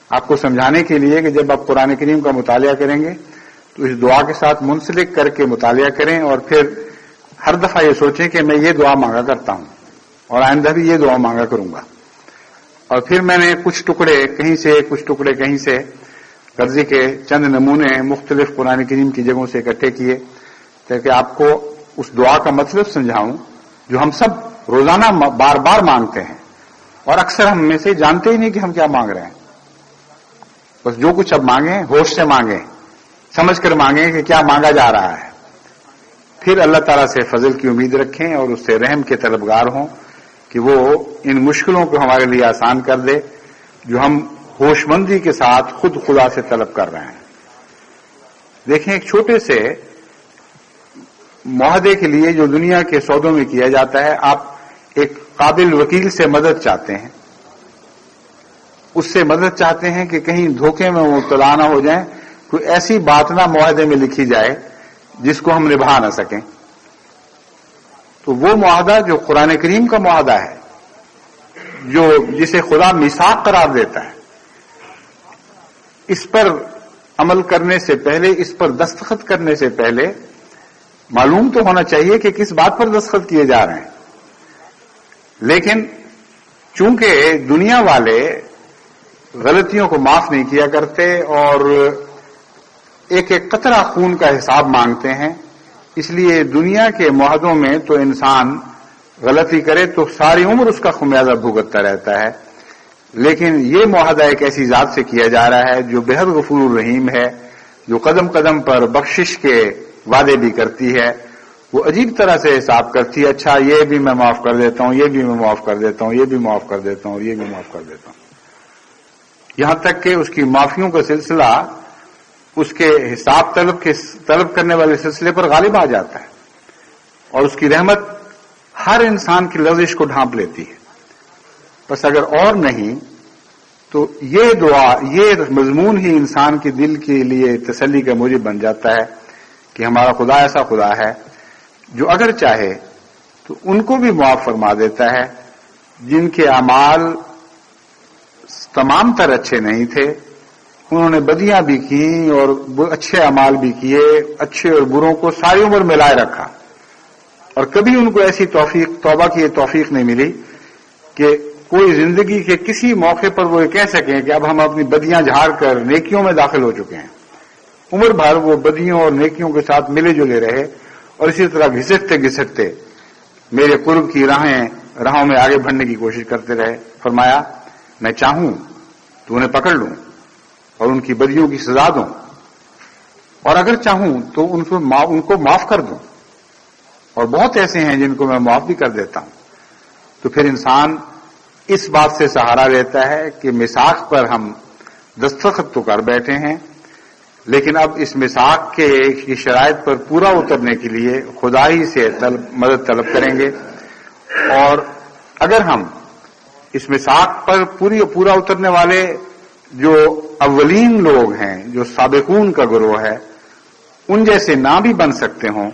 آپ کو سمجھانے کے لیے کہ جب آپ قرآن کریم کا مطالعہ کریں گے تو اس دعا کے ساتھ منسلک کر کے مطالعہ کریں، اور پھر ہر دفعہ یہ سوچیں کہ میں یہ دعا مانگا کرتا ہوں اور آئندہ بھی یہ دعا مانگا کروں گا۔ اور پھر میں نے کچھ ٹکڑے کہیں سے کچھ ٹکڑے کہیں سے غرضی کے چند نمونے مختلف قرآن کریم کی جگہوں سے اکٹھے کیے تاکہ آپ کو اس دعا کا مطلب سمجھاؤں جو ہم سب روزانہ بار بار مانگتے ہیں، اور اکثر ہم میں سے جانتے ہی نہیں کہ ہم کیا مانگ رہے ہیں۔ بس جو کچھ اب مانگیں ہوش سے مانگیں، سمجھ کر مانگیں کہ کیا مانگا جا رہا ہے، پھر اللہ تعالیٰ سے فضل کی امید رکھیں اور اس سے رحم کے طلبگار ہوں کہ وہ ان مشکلوں کو ہمارے لیے آسان کر دے جو ہم ہوش مندی کے ساتھ خود خدا سے طلب کر رہے ہیں۔ دیکھیں، ایک چھوٹے سے معاہدے کے لیے جو دنیا کے سودوں میں کیا جاتا ہے، آپ ایک قابل وکیل سے مدد چاہتے ہیں، اس سے مدد چاہتے ہیں کہ کہیں دھوکے میں مبتلا نہ ہو جائیں، کوئی ایسی بات نہ معاہدے میں لکھی جائے جس کو ہم نبھا نہ سکیں۔ تو وہ معاہدہ جو قرآن کریم کا معاہدہ ہے، جسے خدا میثاق قرار دیتا ہے، اس پر عمل کرنے سے پہلے، اس پر دستخط کرنے سے پہلے معلوم تو ہونا چاہیے کہ کس بات پر دستخط کیے جا رہے ہیں۔ لیکن چونکہ دنیا والے غلطیوں کو معاف نہیں کیا کرتے اور ایک ایک قطرہ خون کا حساب مانگتے ہیں، اس لیے دنیا کے معاہدوں میں تو انسان غلطی کرے تو ساری عمر اس کا خمیازہ بھگتتا رہتا ہے، لیکن یہ معاہدہ ایک ایسی ذات سے کیا جا رہا ہے جو بہت غفور الرحیم ہے، جو قدم قدم پر بخشش کے وعدے بھی کرتی ہے، وہ عجیب طرح سے حساب کرتی ہے، اچھا یہ بھی میں معاف کر دیتا ہوں، یہ بھی میں معاف کر دیتا ہوں، یہ بھی معاف کر دیتا ہوں، اور یہ بھی معاف کر دیتا ہوں، یہاں تک کہ اس کی معافیوں کا سلسلہ اس کے حساب طلب کرنے والے سلسلے پر غالب آ جاتا ہے، اور اس کی رحمت ہر انسان کی لغزش کو ڈھانپ لیتی ہے۔ بس اگر اور نہیں تو یہ دعا، یہ مضمون ہی انسان کے دل کے لیے تسلی کا موجب بن جاتا ہے کہ ہمارا خدا ایسا خدا ہے جو اگر چاہے تو ان کو بھی معاف فرما دیتا ہے جن کے اعمال تمام تر اچھے نہیں تھے، انہوں نے بدیاں بھی کی اور اچھے اعمال بھی کیے، اچھے اور بروں کو ساری عمر ملائے رکھا، اور کبھی ان کو ایسی توبہ کی توفیق نہیں ملی کہ کوئی زندگی کے کسی موقع پر وہ یہ کہہ سکیں کہ اب ہم اپنی بدیاں جھاڑ کر نیکیوں میں داخل ہو چکے ہیں۔ عمر بھر وہ بدیوں اور نیکیوں کے ساتھ ملے جلے رہے اور اسی طرح گھسٹتے گھسٹتے میرے قرب کی راہوں میں آگے بڑھنے کی کوشش کرتے رہے۔ فرمایا میں چاہوں تو انہیں پکڑ لوں اور ان کی بدیوں کی سزا دوں، اور اگر چاہوں تو ان کو معاف کر دوں، اور بہت ایسے ہیں جن کو میں معاف بھی کر دیتا ہوں۔ تو پھر انسان اس بات سے سہارا لیتا ہے کہ میثاق پر ہم دستخط تو کر بیٹھے ہیں، لیکن اب اس میثاق کی شرائط پر پورا اترنے کے لیے خدا ہی سے مدد طلب کریں گے، اور اگر ہم اس میثاق پر پورا اترنے والے جو اولین لوگ ہیں، جو سابقون کا گروہ ہے، ان جیسے نہ بھی بن سکتے ہوں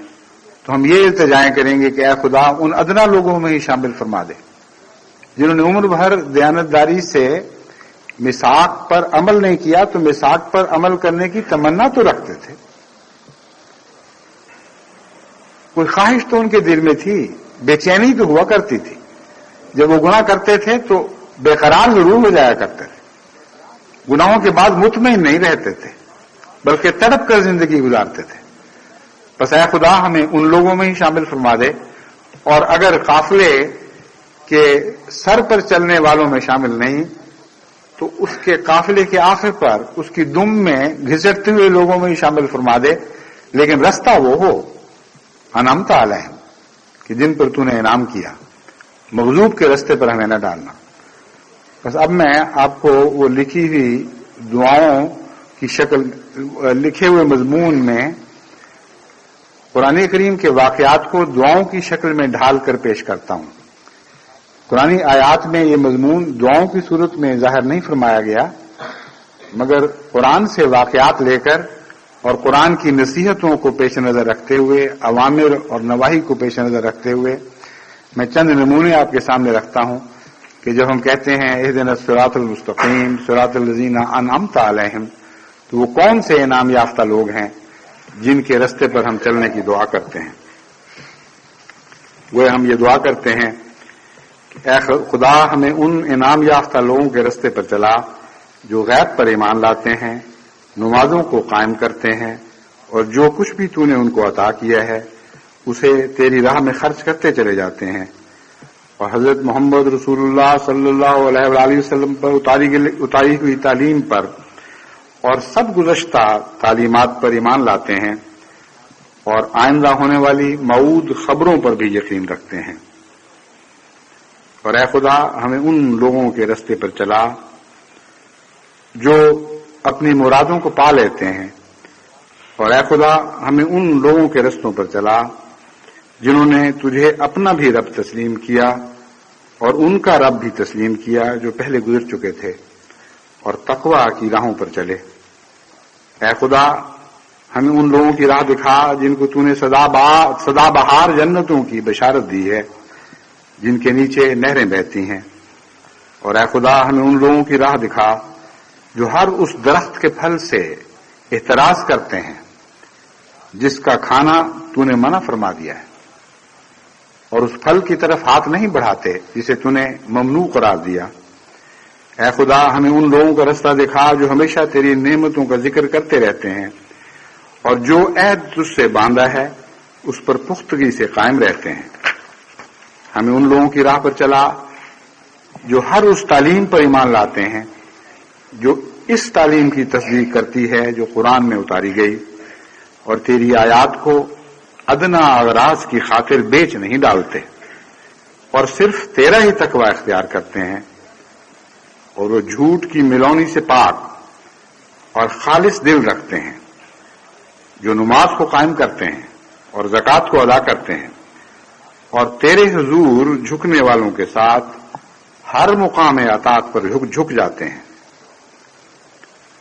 تو ہم یہ التجائیں کریں گے کہ اے خدا ان ادنا لوگوں میں ہی شامل فرما دے جنہوں نے عمر بھر دیانتداری سے میثاق پر عمل نہیں کیا، تو میثاق پر عمل کرنے کی تمنا تو رکھتے تھے، کوئی خواہش تو ان کے دل میں تھی، بے چینی تو ہوا کرتی تھی، جب وہ گناہ کرتے تھے تو بے قرار ضرور ہو جایا کرتے تھے، گناہوں کے بعد مطمئن نہیں رہتے تھے بلکہ تڑپ کر زندگی گزارتے تھے۔ بس اے خدا ہمیں ان لوگوں میں ہی شامل فرما دے، اور اگر قافلے کے سر پر چلنے والوں میں شامل نہیں تو اس کے قافلے کے آخر پر اس کی دم میں گھسٹتے ہوئے لوگوں میں ہی شامل فرما دے، لیکن رستہ وہ ہو انعمت علیہم کہ جن پر تو نے انعام کیا، مغضوب کے رستے پر ہمیں نہ ڈالنا۔ بس اب میں آپ کو وہ لکھی ہوئی دعاؤں کی شکل، لکھے ہوئے مضمون میں قرآن کریم کے واقعات کو دعاؤں کی شکل میں ڈھال کر پیش کرتا ہوں۔ قرآن آیات میں یہ مضمون دعاؤں کی صورت میں ظاہر نہیں فرمایا گیا، مگر قرآن سے واقعات لے کر اور قرآن کی نصیحتوں کو پیش نظر رکھتے ہوئے، اوامر اور نواہی کو پیش نظر رکھتے ہوئے میں چند نمونے آپ کے سامنے رکھتا ہوں کہ جب ہم کہتے ہیں اہدنا الصراط المستقیم صراط الذین انعمت علیہم، تو وہ کون سے انعام یافتہ لوگ ہیں جن کے رستے پر ہم چلنے کی دعا کرتے ہیں؟ وہ ہم یہ دعا کرتے ہیں کہ اے خدا ہمیں ان انعام یافتہ لوگوں کے رستے پر چلا جو غیب پر ایمان لاتے ہیں، نمازوں کو قائم کرتے ہیں، اور جو کچھ بھی تو نے ان کو عطا کیا ہے اسے تیری راہ میں خرچ کرتے چلے جاتے ہیں، اور حضرت محمد رسول اللہ صلی اللہ علیہ وآلہ وسلم پر اتاری ہوئی تعلیم پر اور سب گزشتہ تعلیمات پر ایمان لاتے ہیں، اور آئندہ ہونے والی موعود خبروں پر بھی یقین رکھتے ہیں۔ اور اے خدا ہمیں ان لوگوں کے رستے پر چلا جو اپنی مرادوں کو پا لیتے ہیں، اور اے خدا ہمیں ان لوگوں کے رستوں پر چلا جنہوں نے تجھے اپنا بھی رب تسلیم کیا اور ان کا رب بھی تسلیم کیا جو پہلے گزر چکے تھے، اور تقوی کی راہوں پر چلے۔ اے خدا ہمیں ان لوگوں کی راہ دکھا جن کو تو نے سدا بہار جنتوں کی بشارت دی ہے، جن کے نیچے نہریں بہتی ہیں، اور اے خدا ہمیں ان لوگوں کی راہ دکھا جو ہر اس درخت کے پھل سے احتراز کرتے ہیں جس کا کھانا تو نے منع فرما دیا ہے، اور اس پھل کی طرف ہاتھ نہیں بڑھاتے جسے تو نے ممنوع قرار دیا۔ اے خدا ہمیں ان لوگوں کا رستہ دکھا جو ہمیشہ تیری نعمتوں کا ذکر کرتے رہتے ہیں، اور جو عہد تجھ سے باندھا ہے اس پر پختگی سے قائم رہتے ہیں۔ ہمیں ان لوگوں کی راہ پر چلا جو ہر اس تعلیم پر ایمان لاتے ہیں جو اس تعلیم کی تصدیق کرتی ہے جو قرآن میں اتاری گئی، اور تیری آیات کو ادنا اغراض کی خاطر بیچ نہیں ڈالتے، اور صرف تیرا ہی تقوی اختیار کرتے ہیں، اور وہ جھوٹ کی ملونی سے پاک اور خالص دل رکھتے ہیں، جو نماز کو قائم کرتے ہیں اور زکوٰۃ کو ادا کرتے ہیں، اور تیرے حضور جھکنے والوں کے ساتھ ہر مقام اطاعت پر جھک جاتے ہیں۔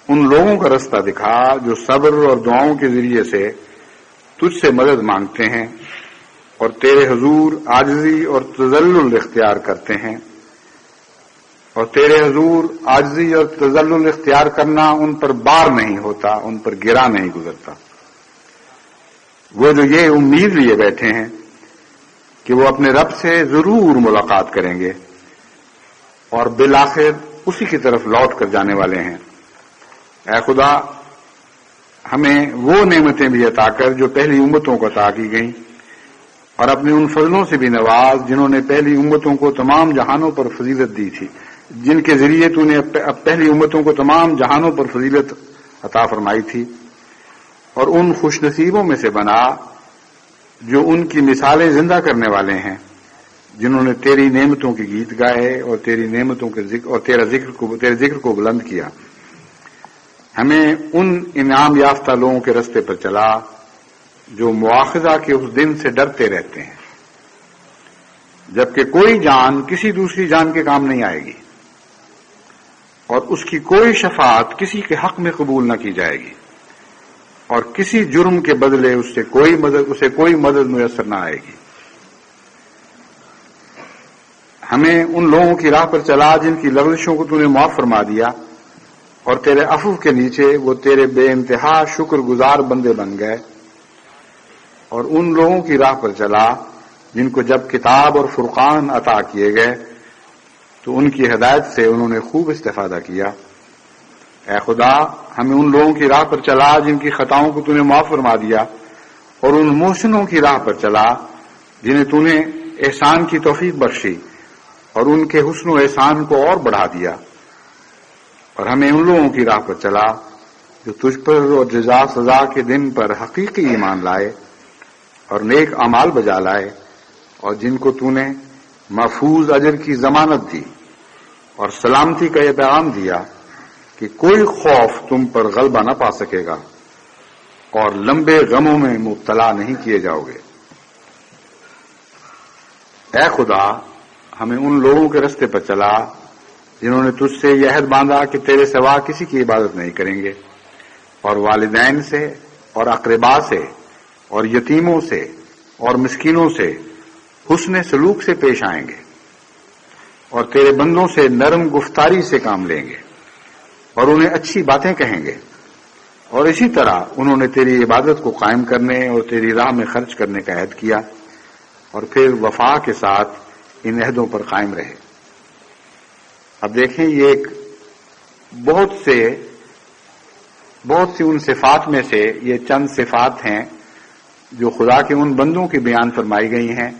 ان لوگوں کا رستہ دکھا جو صبر اور دعاؤں کے ذریعے سے تجھ سے مدد مانگتے ہیں اور تیرے حضور عاجزی اور تذلل اختیار کرتے ہیں، اور تیرے حضور عاجزی اور تذلل اختیار کرنا ان پر بار نہیں ہوتا، ان پر گرا نہیں گزرتا۔ وہ جو یہ امید لیے بیٹھے ہیں کہ وہ اپنے رب سے ضرور ملاقات کریں گے اور بالآخر اسی کی طرف لوٹ کر جانے والے ہیں، اے خدا ہمیں وہ نعمتیں بھی عطا کر جو پہلی امتوں کو عطا کی گئیں، اور اپنے ان فضلوں سے بھی نواز جنہوں نے پہلی امتوں کو تمام جہانوں پر فضیلت دی تھی، جن کے ذریعے تو نے پہلی امتوں کو تمام جہانوں پر فضیلت عطا فرمائی تھی، اور ان خوش نصیبوں میں سے بنا جو ان کی مثالیں زندہ کرنے والے ہیں، جنہوں نے تیری نعمتوں کے گیت گائے اور تیری نعمتوں کے ذکر اور تیرے ذکر کو بلند کیا۔ ہمیں ان انعام یافتہ لوگوں کے رستے پر چلا جو مواخذہ کے اس دن سے ڈرتے رہتے ہیں جبکہ کوئی جان کسی دوسری جان کے کام نہیں آئے گی، اور اس کی کوئی شفاعت کسی کے حق میں قبول نہ کی جائے گی، اور کسی جرم کے بدلے اسے کوئی مدد میسر نہ آئے گی۔ ہمیں ان لوگوں کی راہ پر چلا جن کی لغزشوں کو تو نے معاف فرما دیا، اور تیرے عفو کے نیچے وہ تیرے بے انتہا شکر گزار بندے بن گئے، اور ان لوگوں کی راہ پر چلا جن کو جب کتاب اور فرقان عطا کیے گئے تو ان کی ہدایت سے انہوں نے خوب استفادہ کیا۔ اے خدا ہمیں ان لوگوں کی راہ پر چلا جن کی خطاؤں کو تو نے معاف فرما دیا، اور ان محسنوں کی راہ پر چلا جنہیں تو نے احسان کی توفیق بخشی اور ان کے حسن و احسان کو اور بڑھا دیا، اور ہمیں ان لوگوں کی راہ پر چلا جو تجھ پر اور جزا سزا کے دن پر حقیقی ایمان لائے اور نیک اعمال بجا لائے، اور جن کو تو نے محفوظ اجر کی ضمانت دی اور سلامتی کا یہ پیغام دیا کہ کوئی خوف تم پر غلبہ نہ پا سکے گا، اور لمبے غموں میں مبتلا نہیں کیے جاؤ گے۔ اے خدا، ہمیں ان لوگوں کے رستے پر چلا جنہوں نے تجھ سے یہ عہد باندھا کہ تیرے سوا کسی کی عبادت نہیں کریں گے، اور والدین سے اور اقربا سے اور یتیموں سے اور مسکینوں سے حسن سلوک سے پیش آئیں گے، اور تیرے بندوں سے نرم گفتاری سے کام لیں گے اور انہیں اچھی باتیں کہیں گے، اور اسی طرح انہوں نے تیری عبادت کو قائم کرنے اور تیری راہ میں خرچ کرنے کا عہد کیا، اور پھر وفا کے ساتھ ان عہدوں پر قائم رہے۔ اب دیکھیں، یہ ایک بہت سی ان صفات میں سے یہ چند صفات ہیں جو خدا کے ان بندوں کی بیان فرمائی گئی ہیں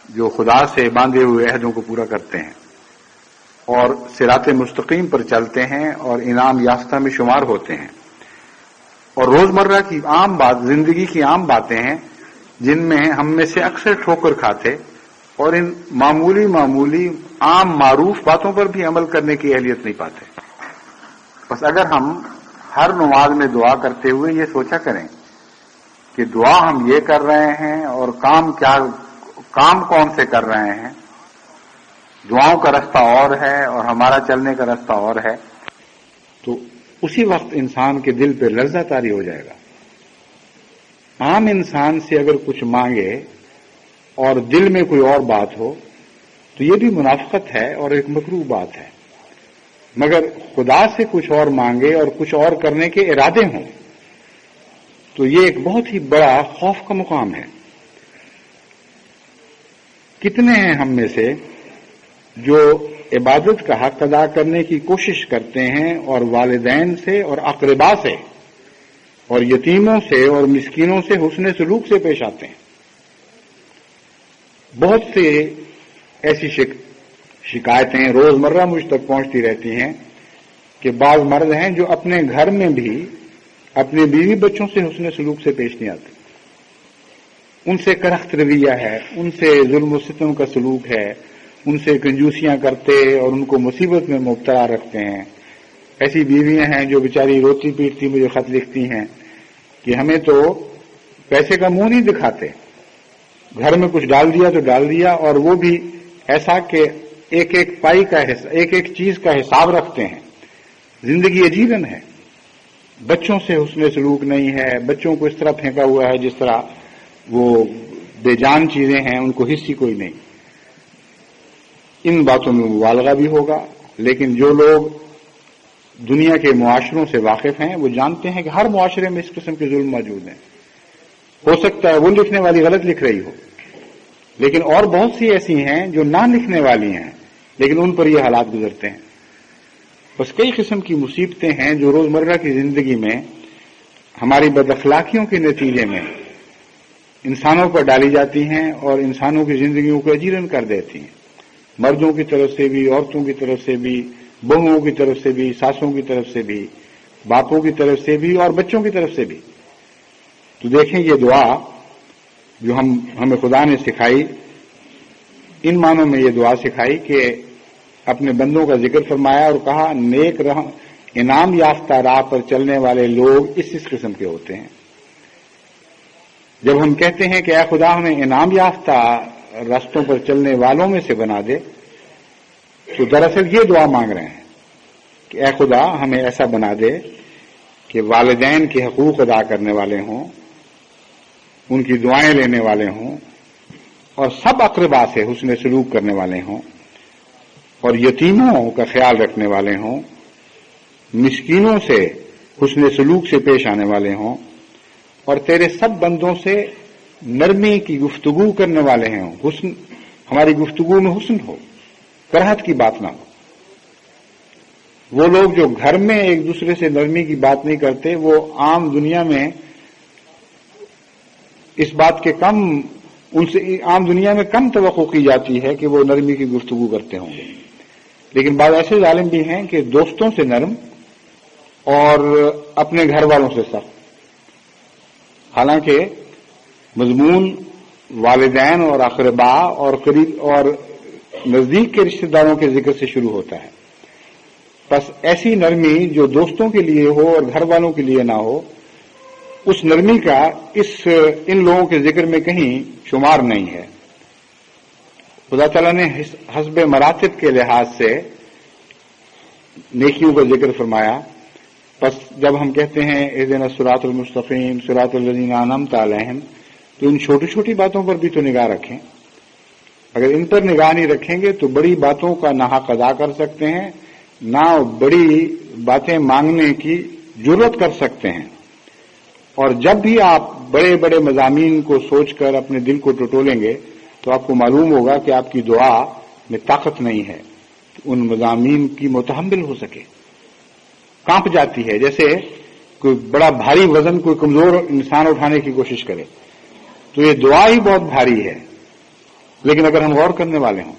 جو خدا سے باندھے ہوئے عہدوں کو پورا کرتے ہیں اور صراط مستقیم پر چلتے ہیں اور انعام یافتہ میں شمار ہوتے ہیں، اور روزمرہ کی عام بات، زندگی کی عام باتیں ہیں جن میں ہم میں سے اکثر ٹھوکر کھاتے اور ان معمولی عام معروف باتوں پر بھی عمل کرنے کی اہلیت نہیں پاتے۔ بس اگر ہم ہر نماز میں دعا کرتے ہوئے یہ سوچا کریں کہ دعا ہم یہ کر رہے ہیں اور کام کون سے کر رہے ہیں، دعاؤں کا رستہ اور ہے اور ہمارا چلنے کا رستہ اور ہے، تو اسی وقت انسان کے دل پہ لرزہ طاری ہو جائے گا۔ عام انسان سے اگر کچھ مانگے اور دل میں کوئی اور بات ہو تو یہ بھی منافقت ہے اور ایک مکروہ بات ہے، مگر خدا سے کچھ اور مانگے اور کچھ اور کرنے کے ارادے ہوں تو یہ ایک بہت ہی بڑا خوف کا مقام ہے۔ کتنے ہیں ہم میں سے جو عبادت کا حق ادا کرنے کی کوشش کرتے ہیں اور والدین سے اور اقربا سے اور یتیموں سے اور مسکینوں سے حسن سلوک سے پیش آتے ہیں۔ بہت سے ایسی شکایتیں روزمرہ مجھ تک پہنچتی رہتی ہیں کہ بعض مرد ہیں جو اپنے گھر میں بھی اپنے بیوی بچوں سے حسن سلوک سے پیش نہیں آتے، ان سے کرخت رویہ ہے، ان سے ظلم و ستم کا سلوک ہے، ان سے کنجوسیاں کرتے اور ان کو مصیبت میں مبتلا رکھتے ہیں۔ ایسی بیویاں ہیں جو بیچاری روتی پیٹتی مجھے خط لکھتی ہیں کہ ہمیں تو پیسے کا منہ نہیں دکھاتے، گھر میں کچھ ڈال دیا تو ڈال دیا، اور وہ بھی ایسا کہ ایک ایک پائی کا ایک ایک چیز کا حساب رکھتے ہیں۔ زندگی عجیبن ہے، بچوں سے حسن سلوک نہیں ہے، بچوں کو اس طرح پھینکا ہوا ہے جس طرح وہ بے جان چیزیں ہیں، ان کو حص ہی کوئی نہیں۔ ان باتوں میں مبالغہ بھی ہوگا، لیکن جو لوگ دنیا کے معاشروں سے واقف ہیں وہ جانتے ہیں کہ ہر معاشرے میں اس قسم کے ظلم موجود ہیں۔ ہو سکتا ہے وہ لکھنے والی غلط لکھ رہی ہو، لیکن اور بہت سی ایسی ہیں جو نہ لکھنے والی ہیں لیکن ان پر یہ حالات گزرتے ہیں۔ بس کئی قسم کی مصیبتیں ہیں جو روزمرہ کی زندگی میں ہماری بد اخلاقیوں کے نتیجے میں انسانوں پر ڈالی جاتی ہیں اور انسانوں کی زندگیوں کو اجیرن کر دیتی ہیں، مردوں کی طرف سے بھی، عورتوں کی طرف سے بھی، بہوؤں کی طرف سے بھی، ساسوں کی طرف سے بھی، باپوں کی طرف سے بھی اور بچوں کی طرف سے بھی۔ تو دیکھیں، یہ دعا جو ہمیں خدا نے سکھائی، ان معنوں میں یہ دعا سکھائی کہ اپنے بندوں کا ذکر فرمایا اور کہا نیک انعام یافتہ راہ پر چلنے والے لوگ اس قسم کے ہوتے ہیں۔ جب ہم کہتے ہیں کہ اے خدا ہمیں انعام یافتہ راستوں پر چلنے والوں میں سے بنا دے، تو دراصل یہ دعا مانگ رہے ہیں کہ اے خدا ہمیں ایسا بنا دے کہ والدین کے حقوق ادا کرنے والے ہوں، ان کی دعائیں لینے والے ہوں، اور سب اقربا سے حسن سلوک کرنے والے ہوں، اور یتیموں کا خیال رکھنے والے ہوں، مسکینوں سے حسن سلوک سے پیش آنے والے ہوں، اور تیرے سب بندوں سے نرمی کی گفتگو کرنے والے ہیں۔ ہماری گفتگو میں حسن ہو، کرہت کی بات نہ ہو۔ وہ لوگ جو گھر میں ایک دوسرے سے نرمی کی بات نہیں کرتے، وہ عام دنیا میں اس بات کے عام دنیا میں کم توقع کی جاتی ہے کہ وہ نرمی کی گفتگو کرتے ہوں گے، لیکن بعض ایسے ظالم بھی ہیں کہ دوستوں سے نرم اور اپنے گھر والوں سے سخت۔ حالانکہ مضمون والدین اور اقربا اور قریب اور نزدیک کے رشتہ داروں کے ذکر سے شروع ہوتا ہے، بس ایسی نرمی جو دوستوں کے لیے ہو اور گھر والوں کے لیے نہ ہو، اس نرمی کا ان لوگوں کے ذکر میں کہیں شمار نہیں ہے. خدا تعالیٰ نے حسب مراتب کے لحاظ سے نیکیوں کا ذکر فرمایا. بس جب ہم کہتے ہیں اہدنا الصراط المستقیم صراط الذین انعمت علیہم، تو ان چھوٹی چھوٹی باتوں پر بھی تو نگاہ رکھیں. اگر ان پر نگاہ نہیں رکھیں گے تو بڑی باتوں کا نہ حق ادا کر سکتے ہیں، نہ بڑی باتیں مانگنے کی جرات کر سکتے ہیں. اور جب بھی آپ بڑے بڑے مضامین کو سوچ کر اپنے دل کو ٹٹولیں گے تو آپ کو معلوم ہوگا کہ آپ کی دعا میں طاقت نہیں ہے ان مضامین کی متحمل ہو سکے. کانپ جاتی ہے، جیسے کوئی بڑا بھاری وزن کوئی کمزور انسان اٹھانے کی کوشش کرے. تو یہ دعا ہی بہت بھاری ہے، لیکن اگر ہم غور کرنے والے ہوں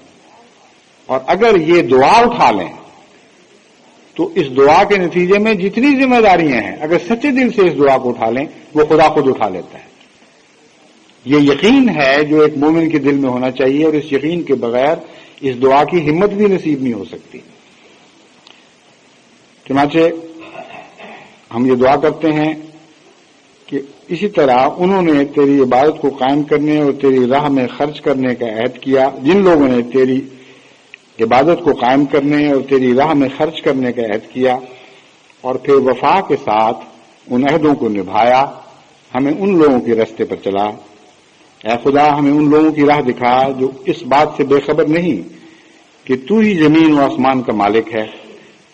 اور اگر یہ دعا اٹھا لیں تو اس دعا کے نتیجے میں جتنی ذمہ داریاں ہیں اگر سچے دل سے اس دعا کو اٹھا لیں وہ خدا خود اٹھا لیتا ہے. یہ یقین ہے جو ایک مومن کے دل میں ہونا چاہیے، اور اس یقین کے بغیر اس دعا کی ہمت بھی نصیب نہیں ہو سکتی. چنانچہ ہم یہ دعا کرتے ہیں کہ اسی طرح انہوں نے تیری عبادت کو قائم کرنے اور تیری راہ میں خرچ کرنے کا عہد کیا. جن لوگوں نے تیری عبادت کو قائم کرنے اور تیری راہ میں خرچ کرنے کا عہد کیا اور پھر وفا کے ساتھ ان عہدوں کو نبھایا، ہمیں ان لوگوں کے راستے پر چلا. اے خدا، ہمیں ان لوگوں کی راہ دکھا جو اس بات سے بے خبر نہیں کہ تو ہی زمین و آسمان کا مالک ہے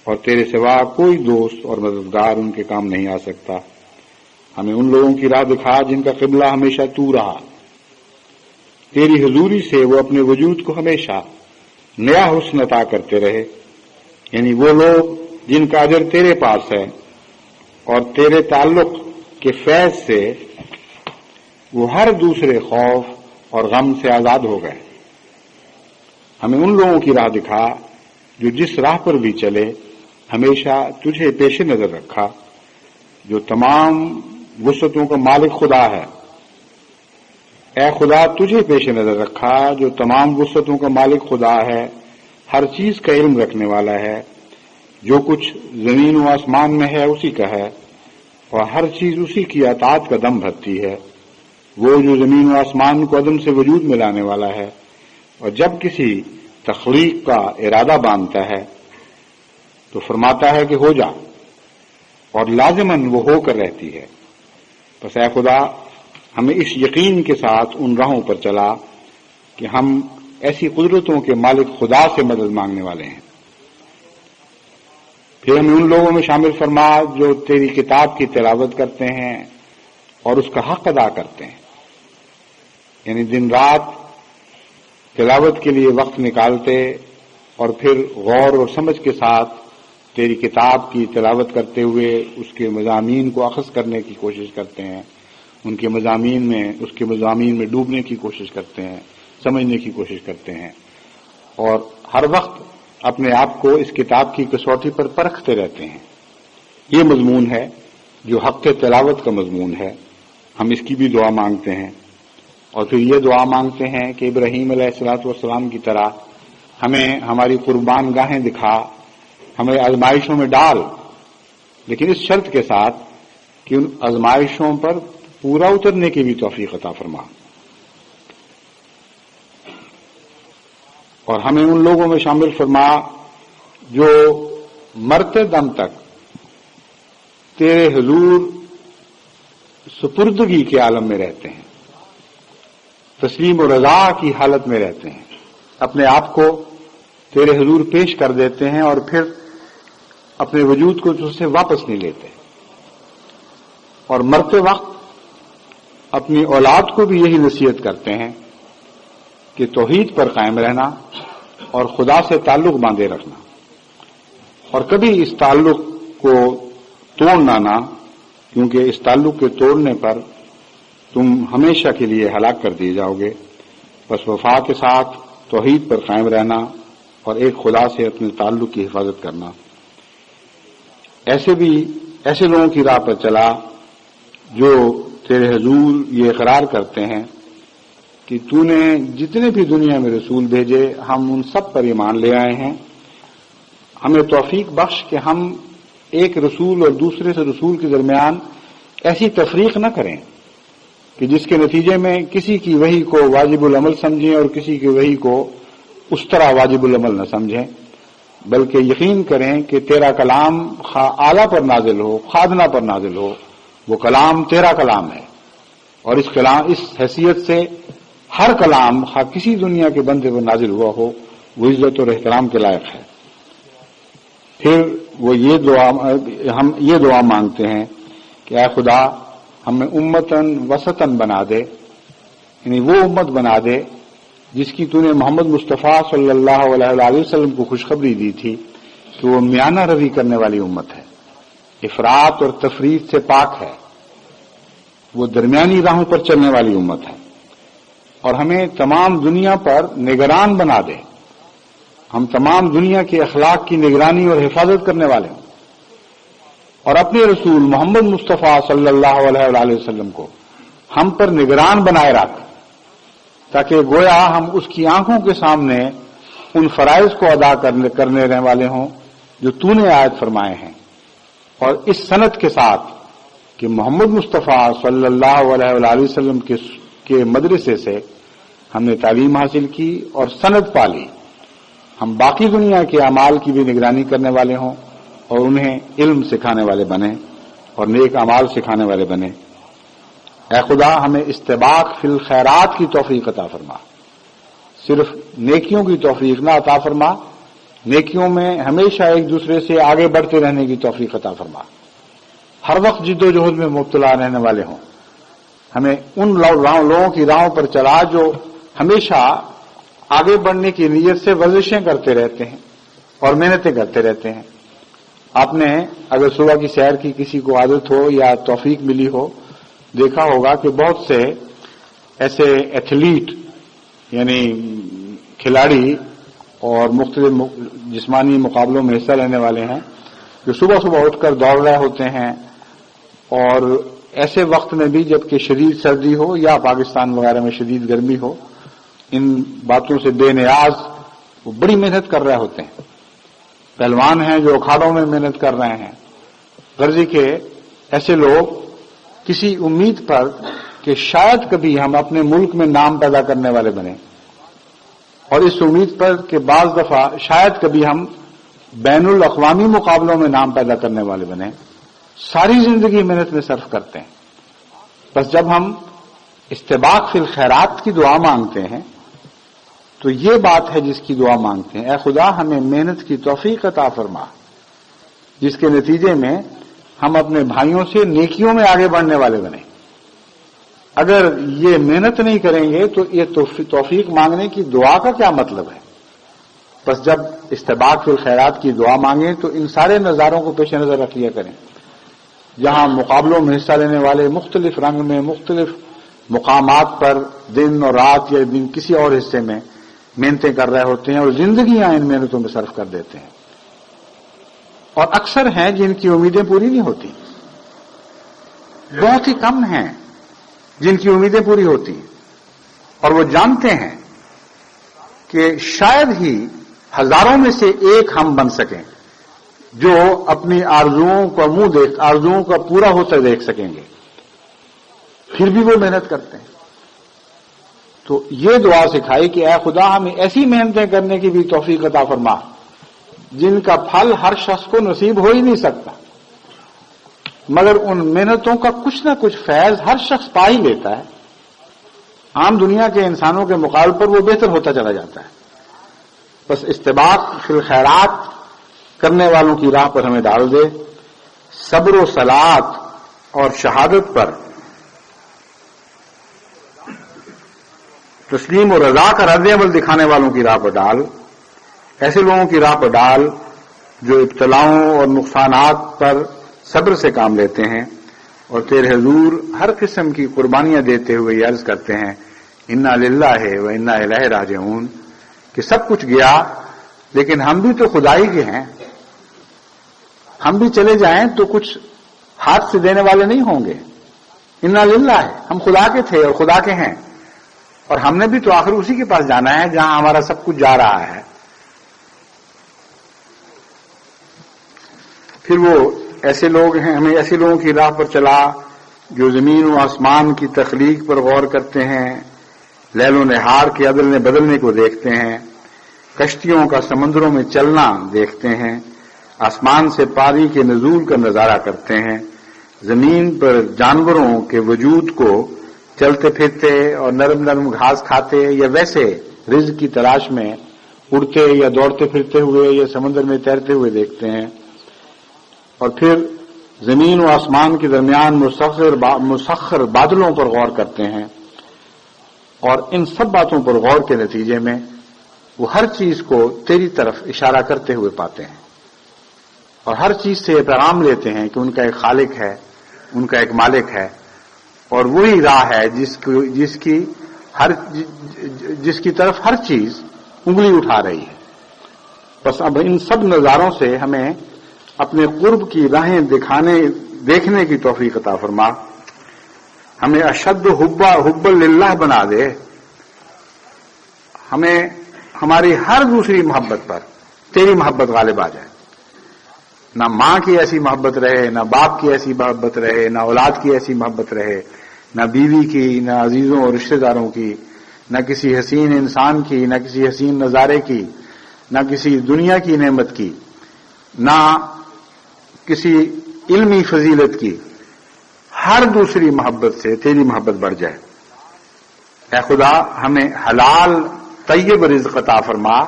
اور تیرے سوا کوئی دوست اور مددگار ان کے کام نہیں آ سکتا. ہمیں ان لوگوں کی راہ دکھا جن کا قبلہ ہمیشہ تو رہا، تیری حضوری سے وہ اپنے وجود کو ہمیشہ نیا حسن عطا کرتے رہے. یعنی وہ لوگ جن کا اجر تیرے پاس ہے اور تیرے تعلق کے فیض سے وہ ہر دوسرے خوف اور غم سے آزاد ہو گئے. ہمیں ان لوگوں کی راہ دکھا جو جس راہ پر بھی چلے ہمیشہ تجھے پیش نظر رکھا، جو تمام وسعتوں کا مالک خدا ہے. اے خدا، تجھے پیش نظر رکھا جو تمام وسعتوں کا مالک خدا ہے، ہر چیز کا علم رکھنے والا ہے. جو کچھ زمین و آسمان میں ہے اسی کا ہے اور ہر چیز اسی کی اطاعت کا دم بھرتی ہے. وہ جو زمین و آسمان کو عدم سے وجود میں لانے والا ہے اور جب کسی تخلیق کا ارادہ باندھتا ہے تو فرماتا ہے کہ ہو جا، اور لازماً وہ ہو کر رہتی ہے. بس اے خدا، ہمیں اس یقین کے ساتھ ان راہوں پر چلا کہ ہم ایسی قدرتوں کے مالک خدا سے مدد مانگنے والے ہیں. پھر ہمیں ان لوگوں میں شامل فرما جو تیری کتاب کی تلاوت کرتے ہیں اور اس کا حق ادا کرتے ہیں. یعنی دن رات تلاوت کے لیے وقت نکالتے اور پھر غور اور سمجھ کے ساتھ تیری کتاب کی تلاوت کرتے ہوئے اس کے مضامین کو اخذ کرنے کی کوشش کرتے ہیں، اس کے مضامین میں ڈوبنے کی کوشش کرتے ہیں، سمجھنے کی کوشش کرتے ہیں، اور ہر وقت اپنے آپ کو اس کتاب کی کسوٹی پر پرکھتے رہتے ہیں. یہ مضمون ہے جو حق تلاوت کا مضمون ہے. ہم اس کی بھی دعا مانگتے ہیں اور پھر یہ دعا مانگتے ہیں کہ ابراہیم علیہ الصلوۃ والسلام کی طرح ہمیں ہماری قربان گاہیں دکھا، ہمیں آزمائشوں میں ڈال، لیکن اس شرط کے ساتھ کہ ان آزمائشوں پر پورا اترنے کی بھی توفیق عطا فرما. اور ہمیں ان لوگوں میں شامل فرما جو مرتے دم تک تیرے حضور سپردگی کے عالم میں رہتے ہیں، تسلیم و رضا کی حالت میں رہتے ہیں، اپنے آپ کو تیرے حضور پیش کر دیتے ہیں اور پھر اپنے وجود کو تجھ سے واپس نہیں لیتے. اور مرتے وقت اپنی اولاد کو بھی یہی نصیحت کرتے ہیں کہ توحید پر قائم رہنا اور خدا سے تعلق باندھے رکھنا، اور کبھی اس تعلق کو توڑنا نہ، کیونکہ اس تعلق کے توڑنے پر تم ہمیشہ کے لیے ہلاک کر دیے جاؤ گے. بس وفا کے ساتھ توحید پر قائم رہنا اور ایک خدا سے اپنے تعلق کی حفاظت کرنا. ایسے لوگوں کی راہ پر چلا جو تیرے حضور یہ اقرار کرتے ہیں کہ تو نے جتنے بھی دنیا میں رسول بھیجے ہم ان سب پر ایمان لے آئے ہیں. ہمیں توفیق بخش کہ ہم ایک رسول اور دوسرے سے رسول کے درمیان ایسی تفریق نہ کریں کہ جس کے نتیجے میں کسی کی وحی کو واجب العمل سمجھیں اور کسی کی وحی کو اس طرح واجب العمل نہ سمجھیں، بلکہ یقین کریں کہ تیرا کلام خواہ اعلیٰ پر نازل ہو خواہ ادنا پر نازل ہو، وہ کلام تیرا کلام ہے، اور اس حیثیت سے ہر کلام خواہ کسی دنیا کے بندے پر نازل ہوا ہو وہ عزت اور احترام کے لائق ہے۔ پھر وہ ہم یہ دعا مانگتے ہیں کہ اے خدا ہمیں امتاً وسطاً بنا دے، یعنی وہ امت بنا دے جس کی تو نے محمد مصطفیٰ صلی اللہ علیہ وسلم کو خوشخبری دی تھی کہ وہ میانہ روی کرنے والی امت ہے، افراط اور تفریط سے پاک ہے، وہ درمیانی راہوں پر چلنے والی امت ہے، اور ہمیں تمام دنیا پر نگران بنا دے، ہم تمام دنیا کے اخلاق کی نگرانی اور حفاظت کرنے والے ہوں، اور اپنے رسول محمد مصطفیٰ صلی اللہ علیہ وسلم کو ہم پر نگران بنائے رکھ، تاکہ گویا ہم اس کی آنکھوں کے سامنے ان فرائض کو ادا کرنے رہنے والے ہوں جو تو نے عائد فرمائے ہیں، اور اس سند کے ساتھ کہ محمد مصطفیٰ صلی اللہ علیہ وسلم کے مدرسے سے ہم نے تعلیم حاصل کی اور سند پالی، ہم باقی دنیا کے اعمال کی بھی نگرانی کرنے والے ہوں اور انہیں علم سکھانے والے بنے اور نیک اعمال سکھانے والے بنے۔ اے خدا ہمیں استباق فی الخیرات کی توفیق عطا فرما، صرف نیکیوں کی توفیق نہ عطا فرما، نیکیوں میں ہمیشہ ایک دوسرے سے آگے بڑھتے رہنے کی توفیق عطا فرما، ہر وقت جد و جہد میں مبتلا رہنے والے ہوں، ہمیں ان لوگوں کی راہوں پر چلا جو ہمیشہ آگے بڑھنے کی نیت سے ورزشیں کرتے رہتے ہیں اور محنتیں کرتے رہتے ہیں۔ آپ نے اگر صبح کی سیر کی کسی کو عادت ہو یا توفیق ملی ہو، دیکھا ہوگا کہ بہت سے ایسے ایتھلیٹ یعنی کھلاڑی اور مختلف جسمانی مقابلوں میں حصہ لینے والے ہیں جو صبح صبح اٹھ کر دوڑ رہے ہوتے ہیں، اور ایسے وقت میں بھی جبکہ شدید سردی ہو یا پاکستان وغیرہ میں شدید گرمی ہو، ان باتوں سے بے نیاز وہ بڑی محنت کر رہے ہوتے ہیں۔ پہلوان ہیں جو اکھاڑوں میں محنت کر رہے ہیں، غرضی کے ایسے لوگ کسی امید پر کہ شاید کبھی ہم اپنے ملک میں نام پیدا کرنے والے بنیں، اور اس امید پر کہ بعض دفعہ شاید کبھی ہم بین الاقوامی مقابلوں میں نام پیدا کرنے والے بنیں، ساری زندگی محنت میں صرف کرتے ہیں۔ بس جب ہم استباق فی الخیرات کی دعا مانگتے ہیں تو یہ بات ہے جس کی دعا مانگتے ہیں، اے خدا ہمیں محنت کی توفیق عطا فرما جس کے نتیجے میں ہم اپنے بھائیوں سے نیکیوں میں آگے بڑھنے والے بنیں۔ اگر یہ محنت نہیں کریں گے تو یہ توفیق مانگنے کی دعا کا کیا مطلب ہے؟ بس جب استباق فی الخیرات کی دعا مانگیں تو ان سارے نظاروں کو پیش نظر رکھ لیا کریں، جہاں مقابلوں میں حصہ لینے والے مختلف رنگ میں مختلف مقامات پر دن اور رات یا دن کسی اور حصے میں محنتیں کر رہے ہوتے ہیں اور زندگیاں ان محنتوں میں صرف کر دیتے ہیں، اور اکثر ہیں جن کی امیدیں پوری نہیں ہوتی، بہت ہی کم ہیں جن کی امیدیں پوری ہوتی، اور وہ جانتے ہیں کہ شاید ہی ہزاروں میں سے ایک ہم بن سکیں جو اپنی آرزوؤں کا پورا ہوتا دیکھ سکیں گے، پھر بھی وہ محنت کرتے ہیں۔ تو یہ دعا سکھائی کہ اے خدا ہمیں ایسی محنتیں کرنے کی بھی توفیق عطا فرما جن کا پھل ہر شخص کو نصیب ہو ہی نہیں سکتا، مگر ان محنتوں کا کچھ نہ کچھ فیض ہر شخص پا ہی لیتا ہے، عام دنیا کے انسانوں کے مقابلے پر وہ بہتر ہوتا چلا جاتا ہے۔ بس استباق فی الخیرات کرنے والوں کی راہ پر ہمیں ڈال دے، صبر و صلات اور شہادت پر تسلیم و رضا کا رد عمل دکھانے والوں کی راہ پر ڈال، ایسے لوگوں کی راہ پر ڈال جو ابتلاؤں اور نقصانات پر صبر سے کام لیتے ہیں اور تیرے حضور ہر قسم کی قربانیاں دیتے ہوئے یہ عرض کرتے ہیں انا للہ و انا الیہ راجعون، کہ سب کچھ گیا لیکن ہم بھی تو خدائی کے ہیں، ہم بھی چلے جائیں تو کچھ ہاتھ سے دینے والے نہیں ہوں گے، انا للہ ہے، ہم خدا کے تھے اور خدا کے ہیں، اور ہم نے بھی تو آخر اسی کے پاس جانا ہے جہاں ہمارا سب کچھ جا رہا ہے۔ پھر وہ ایسے لوگ ہیں، ہمیں ایسے لوگوں کی راہ پر چلا جو زمین و آسمان کی تخلیق پر غور کرتے ہیں، لیل و نہار کے عدلنے بدلنے کو دیکھتے ہیں، کشتیوں کا سمندروں میں چلنا دیکھتے ہیں، آسمان سے پانی کے نزول کا نظارہ کرتے ہیں، زمین پر جانوروں کے وجود کو چلتے پھرتے اور نرم نرم گھاس کھاتے یا ویسے رزق کی تلاش میں اڑتے یا دوڑتے پھرتے ہوئے یا سمندر میں تیرتے ہوئے دیکھتے ہیں، اور پھر زمین و آسمان کے درمیان مسخر بادلوں پر غور کرتے ہیں، اور ان سب باتوں پر غور کے نتیجے میں وہ ہر چیز کو تیری طرف اشارہ کرتے ہوئے پاتے ہیں، اور ہر چیز سے یہ پیغام لیتے ہیں کہ ان کا ایک خالق ہے، ان کا ایک مالک ہے، اور وہی راہ ہے جس کی طرف ہر چیز انگلی اٹھا رہی ہے۔ بس اب ان سب نظاروں سے ہمیں اپنے قرب کی راہیں دیکھنے کی توفیق عطا فرما، ہمیں اشد حب للہ بنا دے، ہمیں ہماری ہر دوسری محبت پر تیری محبت غالب آ جائے، نہ ماں کی ایسی محبت رہے، نہ باپ کی ایسی محبت رہے، نہ اولاد کی ایسی محبت رہے، نہ بیوی کی، نہ عزیزوں اور رشتہ داروں کی، نہ کسی حسین انسان کی، نہ کسی حسین نظارے کی، نہ کسی دنیا کی نعمت کی، نہ کسی علمی فضیلت کی، ہر دوسری محبت سے تیری محبت بڑھ جائے۔ اے خدا ہمیں حلال طیب رزق عطا فرما،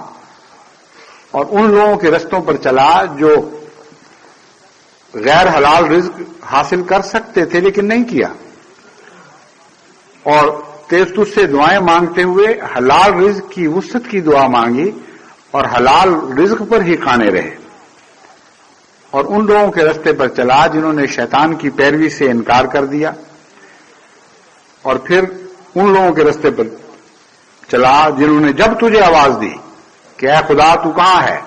اور ان لوگوں کے رستوں پر چلا جو غیر حلال رزق حاصل کر سکتے تھے لیکن نہیں کیا، اور تجھ سے دعائیں مانگتے ہوئے حلال رزق کی وسعت کی دعا مانگی اور حلال رزق پر ہی قانے رہے، اور ان لوگوں کے رستے پر چلا جنہوں نے شیطان کی پیروی سے انکار کر دیا، اور پھر ان لوگوں کے رستے پر چلا جنہوں نے جب تجھے آواز دی کہ اے خدا تو کہاں ہے،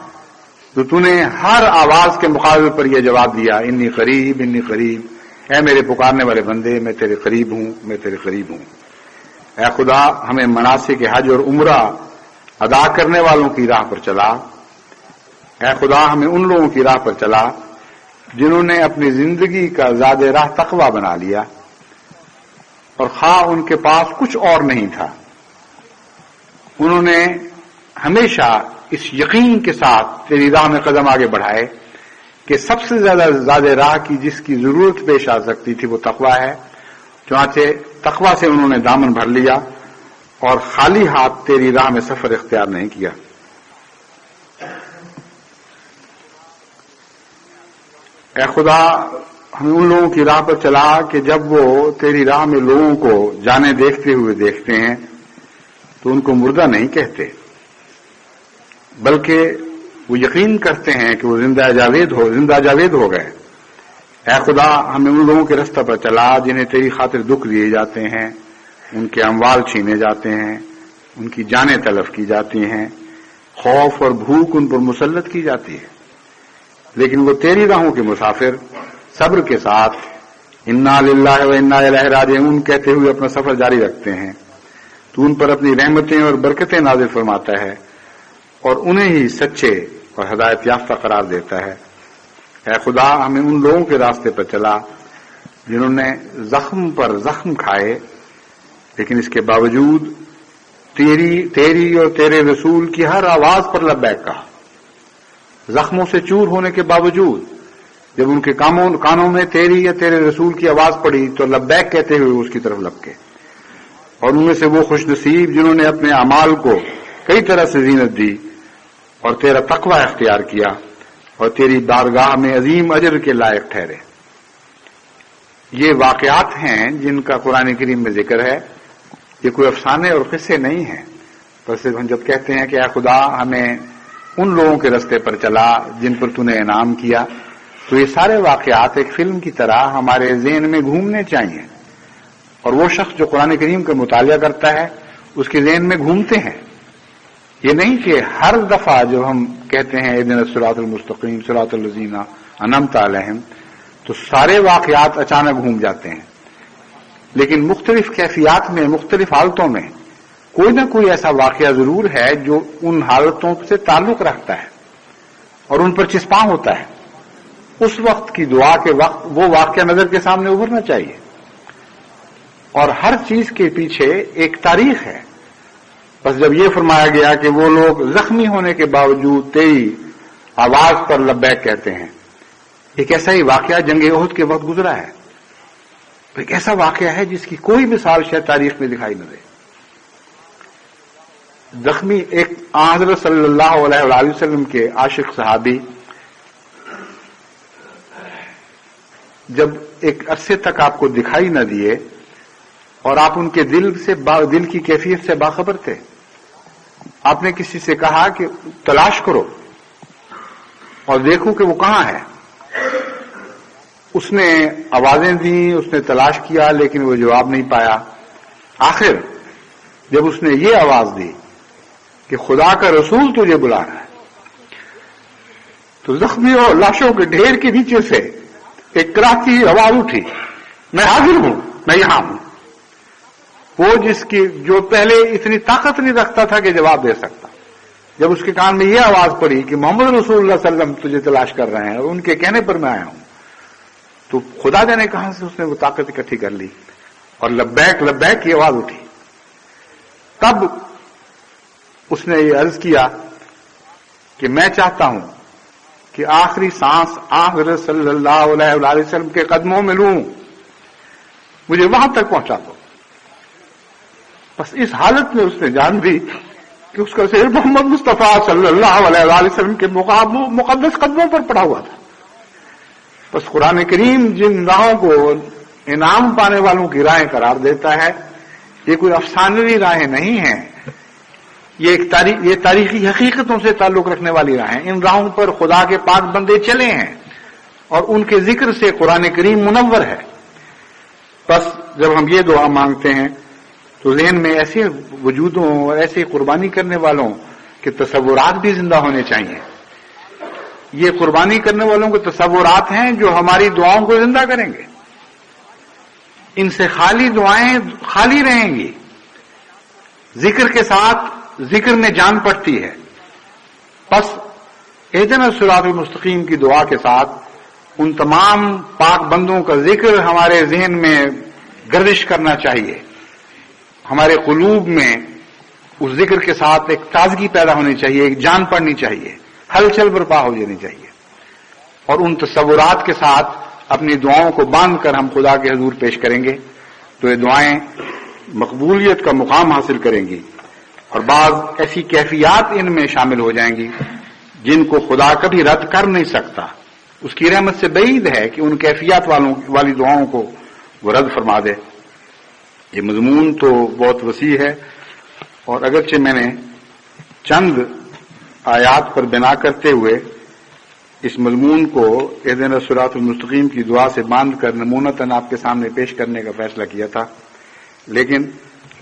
تو نے ہر آواز کے مقابلے پر یہ جواب دیا انی قریب انی قریب، اے میرے پکارنے والے بندے میں تیرے قریب ہوں، میں تیرے قریب ہوں۔ اے خدا ہمیں مناسک حج اور عمرہ ادا کرنے والوں کی راہ پر چلا، اے خدا ہمیں ان لوگوں کی راہ پر چلا جنہوں نے اپنی زندگی کا زاد راہ تقویٰ بنا لیا، اور خواہ ان کے پاس کچھ اور نہیں تھا، انہوں نے ہمیشہ اس یقین کے ساتھ تیری راہ میں قدم آگے بڑھائے کہ سب سے زیادہ زاد راہ کی جس کی ضرورت پیش آ سکتی تھی وہ تقویٰ ہے، چنانچہ تقویٰ سے انہوں نے دامن بھر لیا اور خالی ہاتھ تیری راہ میں سفر اختیار نہیں کیا۔ اے خدا ہمیں ان لوگوں کی راہ پر چلا کہ جب وہ تیری راہ میں لوگوں کو جانے دیکھتے ہوئے دیکھتے ہیں تو ان کو مردہ نہیں کہتے، بلکہ وہ یقین کرتے ہیں کہ وہ زندہ جاوید ہو گئے۔ اے خدا ہمیں ان لوگوں کے رستہ پر چلا جنہیں تیری خاطر دکھ دیے جاتے ہیں، ان کے اموال چھینے جاتے ہیں، ان کی جانیں تلف کی جاتی ہیں، خوف اور بھوک ان پر مسلط کی جاتی ہے، لیکن وہ تیری راہوں کے مسافر صبر کے ساتھ انا للہ و انا الیہ راجعون کہتے ہوئے اپنا سفر جاری رکھتے ہیں۔ تو ان پر اپنی رحمتیں اور برکتیں نازل فرماتا ہے اور انہیں ہی سچے اور ہدایت یافتہ قرار دیتا ہے۔ اے خدا ہمیں ان لوگوں کے راستے پر چلا جنہوں نے زخم پر زخم کھائے لیکن اس کے باوجود تیری اور تیرے رسول کی ہر آواز پر لبیک کہا، زخموں سے چور ہونے کے باوجود جب ان کے کانوں میں تیری یا تیرے رسول کی آواز پڑی تو لبیک کہتے ہوئے اس کی طرف لپکے، اور ان میں سے وہ خوش نصیب جنہوں نے اپنے اعمال کو کئی طرح سے زینت دی اور تیرا تقوی اختیار کیا اور تیری بارگاہ میں عظیم اجر کے لائق ٹھہرے۔ یہ واقعات ہیں جن کا قرآن کریم میں ذکر ہے، یہ کوئی افسانے اور قصے نہیں ہیں، بس ہم جب کہتے ہیں کہ اے خدا ہمیں ان لوگوں کے رستے پر چلا جن پر تو نے انعام کیا، تو یہ سارے واقعات ایک فلم کی طرح ہمارے ذہن میں گھومنے چاہیے، اور وہ شخص جو قرآن کریم کا مطالعہ کرتا ہے اس کے ذہن میں گھومتے ہیں۔ یہ نہیں کہ ہر دفعہ جب ہم کہتے ہیں اہدنا الصراط المستقیم صراط الذین انعمت علیہم تو سارے واقعات اچانک گھوم جاتے ہیں، لیکن مختلف کیفیات میں مختلف حالتوں میں کوئی نہ کوئی ایسا واقعہ ضرور ہے جو ان حالتوں سے تعلق رکھتا ہے اور ان پر چسپاں ہوتا ہے۔ اس وقت کی دعا کے وقت وہ واقعہ نظر کے سامنے ابھرنا چاہیے، اور ہر چیز کے پیچھے ایک تاریخ ہے. بس جب یہ فرمایا گیا کہ وہ لوگ زخمی ہونے کے باوجود تیری آواز پر لبیک کہتے ہیں، ایک ایسا ہی واقعہ جنگ احد کے وقت گزرا ہے. ایک ایسا واقعہ ہے جس کی کوئی مثال شاید تاریخ میں دکھائی نہ دے. زخمی ایک حضرت صلی اللہ علیہ وآلہ وسلم کے عاشق صحابی جب ایک عرصے تک آپ کو دکھائی نہ دیے اور آپ ان کے دل کی کیفیت سے باخبر تھے، آپ نے کسی سے کہا کہ تلاش کرو اور دیکھو کہ وہ کہاں ہے. اس نے آوازیں دیں، اس نے تلاش کیا، لیکن وہ جواب نہیں پایا. آخر جب اس نے یہ آواز دی کہ خدا کا رسول تجھے بلا رہا ہے، تو زخمیوں اور لاشوں کے ڈھیر کے نیچے سے ایک کراہتی آواز اٹھی، میں حاضر ہوں، میں یہاں ہوں. وہ جس کی جو پہلے اتنی طاقت نہیں رکھتا تھا کہ جواب دے سکتا، جب اس کے کان میں یہ آواز پڑی کہ محمد رسول اللہ صلی اللہ علیہ وسلم تجھے تلاش کر رہے ہیں اور ان کے کہنے پر میں آیا ہوں، تو خدا جانے کہاں سے اس نے وہ طاقت اکٹھی کر لی اور لبیک لبیک کی آواز اٹھی. تب اس نے یہ عرض کیا کہ میں چاہتا ہوں کہ آخری سانس حضرت صلی اللہ علیہ وآلہ وسلم کے قدموں میں لوں، مجھے وہاں تک پہنچا دو. بس اس حالت میں اس نے جان دی کہ اس کا سر محمد مصطفیٰ صلی اللہ علیہ وآلہ وسلم کے مقدس قدموں پر پڑا ہوا تھا. بس قرآن کریم جن راہوں کو انعام پانے والوں کی راہیں قرار دیتا ہے، یہ کوئی افسانوی راہیں نہیں ہیں، یہ تاریخی حقیقتوں سے تعلق رکھنے والی راہیں. ان راہوں پر خدا کے پاک بندے چلے ہیں اور ان کے ذکر سے قرآن کریم منور ہے. بس جب ہم یہ دعا مانگتے ہیں تو ذہن میں ایسے وجودوں اور ایسے قربانی کرنے والوں کے تصورات بھی زندہ ہونے چاہیے. یہ قربانی کرنے والوں کے تصورات ہیں جو ہماری دعاؤں کو زندہ کریں گے. ان سے خالی دعائیں خالی رہیں گی. ذکر کے ساتھ ذکر میں جان پڑتی ہے. بس اہدنا الصراط المستقیم کی دعا کے ساتھ ان تمام پاک بندوں کا ذکر ہمارے ذہن میں گردش کرنا چاہیے. ہمارے قلوب میں اس ذکر کے ساتھ ایک تازگی پیدا ہونی چاہیے، ایک جان پڑنی چاہیے، ہلچل برپا ہو جانی چاہیے. اور ان تصورات کے ساتھ اپنی دعاؤں کو باندھ کر ہم خدا کے حضور پیش کریں گے تو یہ دعائیں مقبولیت کا مقام حاصل کریں گی. اور بعض ایسی کیفیات ان میں شامل ہو جائیں گی جن کو خدا کبھی رد کر نہیں سکتا. اس کی رحمت سے بعید ہے کہ ان کیفیات والی دعاؤں کو وہ رد فرما دے. یہ مضمون تو بہت وسیع ہے اور اگرچہ میں نے چند آیات پر بنا کرتے ہوئے اس مضمون کو اہدنا الصراط المستقیم کی دعا سے باندھ کر نمونتاً آپ کے سامنے پیش کرنے کا فیصلہ کیا تھا، لیکن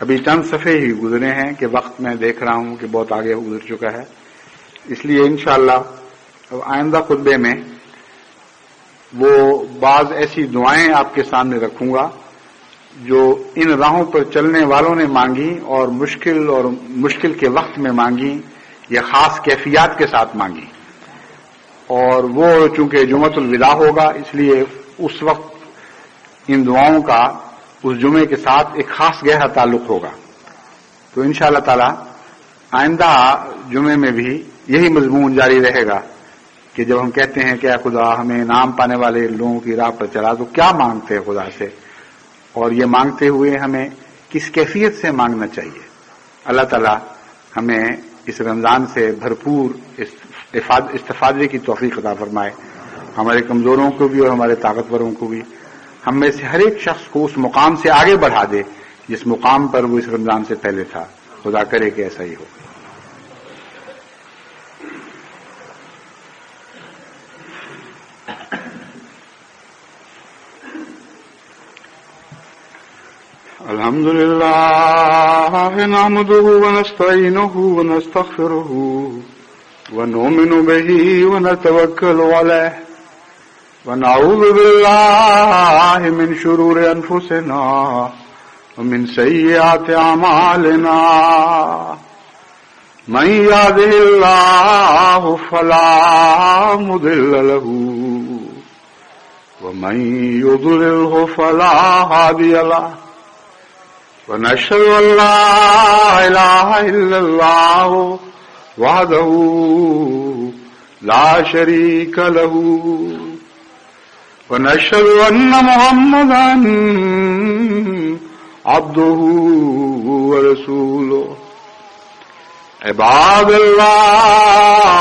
ابھی چند صفحے ہی گزرے ہیں کہ وقت میں دیکھ رہا ہوں کہ بہت آگے گزر چکا ہے. اس لیے انشاءاللہ آئندہ خطبے میں وہ بعض ایسی دعائیں آپ کے سامنے رکھوں گا جو ان راہوں پر چلنے والوں نے مانگی اور مشکل کے وقت میں مانگی یا خاص کیفیات کے ساتھ مانگی. اور وہ چونکہ جمعۃ الوداع ہوگا اس لیے اس وقت ان دعاؤں کا اس جمعے کے ساتھ ایک خاص گہرا تعلق ہوگا. تو انشاءاللہ تعالی آئندہ جمعے میں بھی یہی مضمون جاری رہے گا کہ جب ہم کہتے ہیں کہ اے خدا ہمیں انعام پانے والے لوگوں کی راہ پر چلا، تو کیا مانگتے ہیں خدا سے، اور یہ مانگتے ہوئے ہمیں کس کیفیت سے مانگنا چاہیے. اللہ تعالی ہمیں اس رمضان سے بھرپور استفادے کی توفیق عطا فرمائے، ہمارے کمزوروں کو بھی اور ہمارے طاقتوروں کو بھی. ہم میں سے ہر ایک شخص کو اس مقام سے آگے بڑھا دے جس مقام پر وہ اس رمضان سے پہلے تھا. خدا کرے کہ ایسا ہی ہو. الحمد لله نحمده ونستعينه ونستغفره ونؤمن به ونتوكل عليه ونعوذ بالله من شرور أنفسنا ومن سيئات أعمالنا من يهده الله فلا مضل له ومن يضلله فلا هادي له ونشهد أن لا إله إلا الله وحده لا شريك له ونشهد أن محمدا عبده ورسوله عباد الله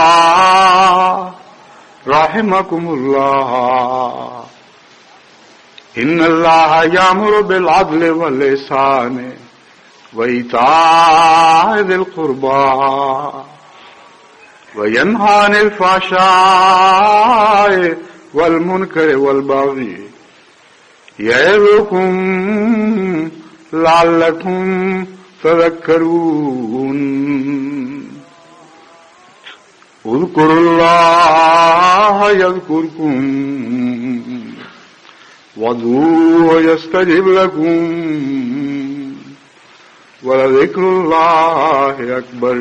رحمكم الله إن الله يأمر بالعدل والإحسان وإيتاء ذي القربى وينهى عن الفحشاء والمنكر والبغي يعظكم لعلكم تذكرون اذكروا الله يذكركم وادعوه يستجب لكم ولذكر الله أكبر